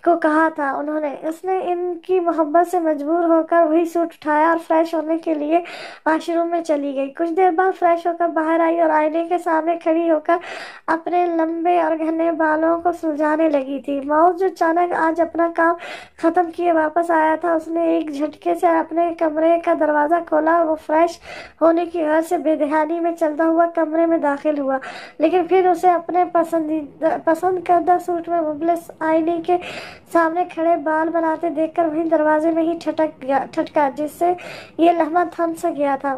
کو کہا تھا انہوں نے۔ اس نے ان کی محبت سے مجبور ہو کر وہی سوٹ اٹھایا اور فریش ہونے کے لیے واش روم میں چلی گئی۔ کچھ دیر بعد فریش ہو کر باہر آئی اور آئینے کے سامنے کھڑی ہو کر اپنے لمبے اور گھنے بالوں کو سلجھانے لگی تھی۔ ماؤس جو اچانک آج اپنا کام ختم کیے واپس آیا تھا، اس نے ایک جھٹکے سے اپنے کمرے کا دروازہ کھولا۔ وہ فریش ہونے کی غرض سے بے دھیانی میں چلتا ہوا کمرے میں داخل ہوا، لیکن پھر اسے اپنے پسند کردہ سوٹ میں مبلس آئینے کے سامنے کھڑے بال بناتے دیکھ کر وہیں دروازے میں ہی ٹھٹکا، جس سے یہ لمحہ تھم سا گیا تھا۔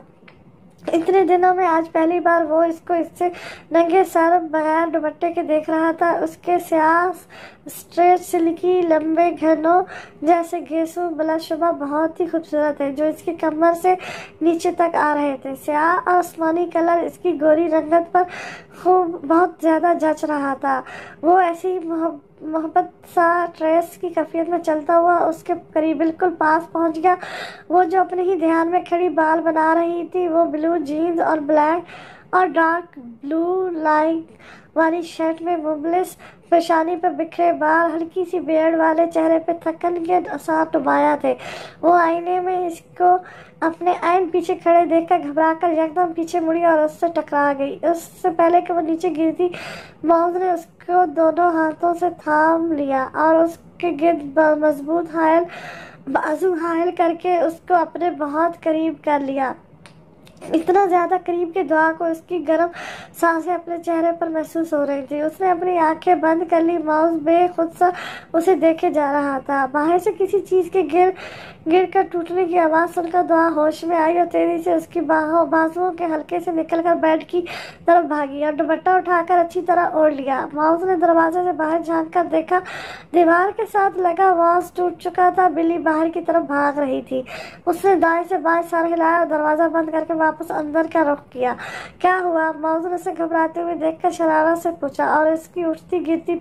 اتنے دنوں میں آج پہلی بار وہ اس سے ننگے سر بغیر دوپٹے کے دیکھ رہا تھا۔ اس کے سیاہ اسٹریٹ سلکی لمبے گھنوں جیسے گھیسو بلا شبہ بہت ہی خوبصورت ہے، جو اس کی کمر سے نیچے تک آ رہے تھے۔ سیاہ اور آسمانی کلر اس کی گوری رنگت پر بہت زیادہ جچ رہا تھا۔ وہ ایسی محبت سا ٹریس کی کیفیت میں چلتا ہوا اس کے قریب بالکل پاس پہنچ گیا۔ وہ جو اپنے ہی دھیان میں کھڑی بال بنا رہی تھی، وہ بلو جینز اور بلیک اور ڈارک بلو لائن والی شرٹ میں مبلس، پیشانی پر بکھرے بال، ہلکی سی بیئرڈ والے چہرے پہ تھکن کے آثار نمایاں تھے۔ وہ آئینے میں اس کو اپنے عین پیچھے کھڑے دیکھ کر گھبرا کر یکدم پیچھے مڑی اور اس سے ٹکرا گئی۔ اس سے پہلے کہ وہ نیچے گرتی، ماؤز نے اس کو دونوں ہاتھوں سے تھام لیا اور اس کے گرد مضبوط بازو حائل کر کے اس کو اپنے بہت قریب کر لیا، اتنا زیادہ قریب کہ دعا کو اس کی گرم سانسیں اپنے چہرے پر محسوس ہو رہی تھی۔ اس نے اپنی آنکھیں بند کر لی۔ ماؤس بے خود سا اسے دیکھے جا رہا تھا۔ باہر سے کسی چیز کے گر کر ٹوٹنے کی آواز سن کر دعا ہوش میں آئی اور تیزی سے اس کی بازوؤں کے حلقے سے نکل کر بیڈ کی طرف بھاگی اور دوپٹہ اٹھا کر اچھی طرح اوڑھ لیا۔ ماؤس نے دروازے سے باہر جھانک کر دیکھا، دیوار کے ساتھ لگا واز ٹوٹ چکا تھا۔ بلی باہر کی طرف بھاگ رہی تھی۔ اس نے دائیں سے بائیں سر ہلایا اور دروازہ بند کر کے واپس اندر کا رخ کیا۔ کیا ہوا؟ ماؤس نے اسے گھبراتے ہوئے دیکھ کر شرارت سے پوچھا اور اس کی اٹھتی گرتی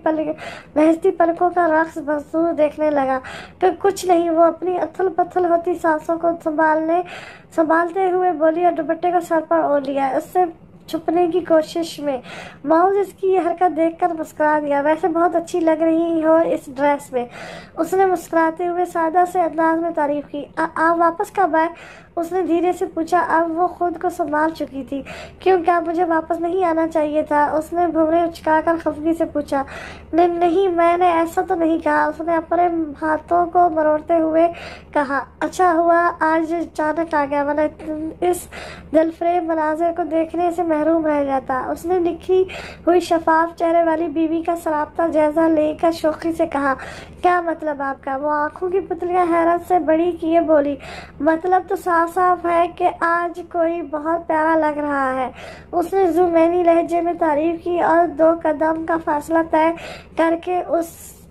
بہستی پلکوں کا رقص مزدور دیکھنے لگا کہ کچھ نہیں۔ وہ اپنی اتھل پتھل ہوتی سانسوں کو سنبھالتے ہوئے بولی اور دوپٹے کو سر پر اوڑھ لیا اس سے چھپنے کی کوشش میں۔ ماؤس اس کی یہ حرکت دیکھ کر مسکرا دیا۔ ویسے بہت اچھی لگ رہی ہو اس ڈریس میں، اس نے مسکراتے ہوئے سادہ سے انداز میں تعریف کی۔ آپ واپس کب آئے؟ اس نے دھیرے سے پوچھا۔ اب وہ خود کو سنبھال چکی تھی۔ کیوں، کیا مجھے واپس نہیں آنا چاہیے تھا؟ اس نے بھونرے اچکا کر خفگی سے پوچھا۔ نہیں، میں نے ایسا تو نہیں کہا، اس نے اپنے ہاتھوں کو مروڑتے ہوئے کہا۔ اچھا ہوا آج اچانک آ گیا، ورنہ اس دلفریب مناظر کو دیکھنے سے محروم رہ جاتا۔ اس نے نکھی ہوئی شفاف چہرے والی بیوی کا سراپتا جائزہ لے کر شوخی سے کہا۔ کیا مطلب آپ کا؟ وہ آنکھوں کی پتلیاں حیرت سے بڑی کیے بولی۔ مطلب تو صاف ہے کہ آج کوئی بہت پیارا لگ رہا ہے، اس نے زمینی لہجے میں تعریف کی اور 2 قدم کا فاصلہ طے کر کے اس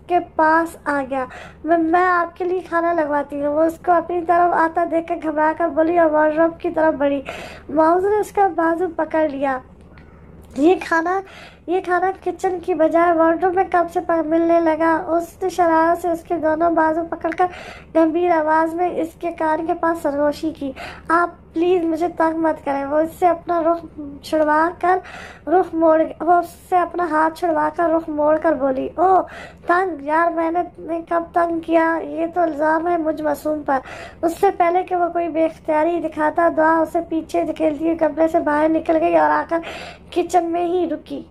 کے پاس آ گیا۔ میں آپ کے لیے کھانا لگواتی ہوں۔ وہ اس کو اپنی طرف آتا دیکھ کر گھبرا کر بولی اور وارڈروب کی طرف بڑھی۔ ماؤس نے اس کا بازو پکڑ لیا۔ یہ کھانا کچن کی بجائے وارڈروب میں کب سے ملنے لگا؟ اس نے شرارت سے اس کے دونوں بازو پکڑ کر گمبھیر آواز میں اس کے کان کے پاس سرگوشی کی۔ آپ پلیز مجھے تنگ مت کریں۔ وہ اس سے اپنا ہاتھ چھڑوا کر رخ موڑ کر بولی۔ اوہ تنگ؟ یار میں نے کب تنگ کیا؟ یہ تو الزام ہے مجھ معصوم پر۔ اس سے پہلے کہ وہ کوئی بے اختیاری دکھاتا، دعا اسے پیچھے دھکیلتی ہوئی کمرے سے باہر نکل گئی اور آ کر کچن میں ہی رکی۔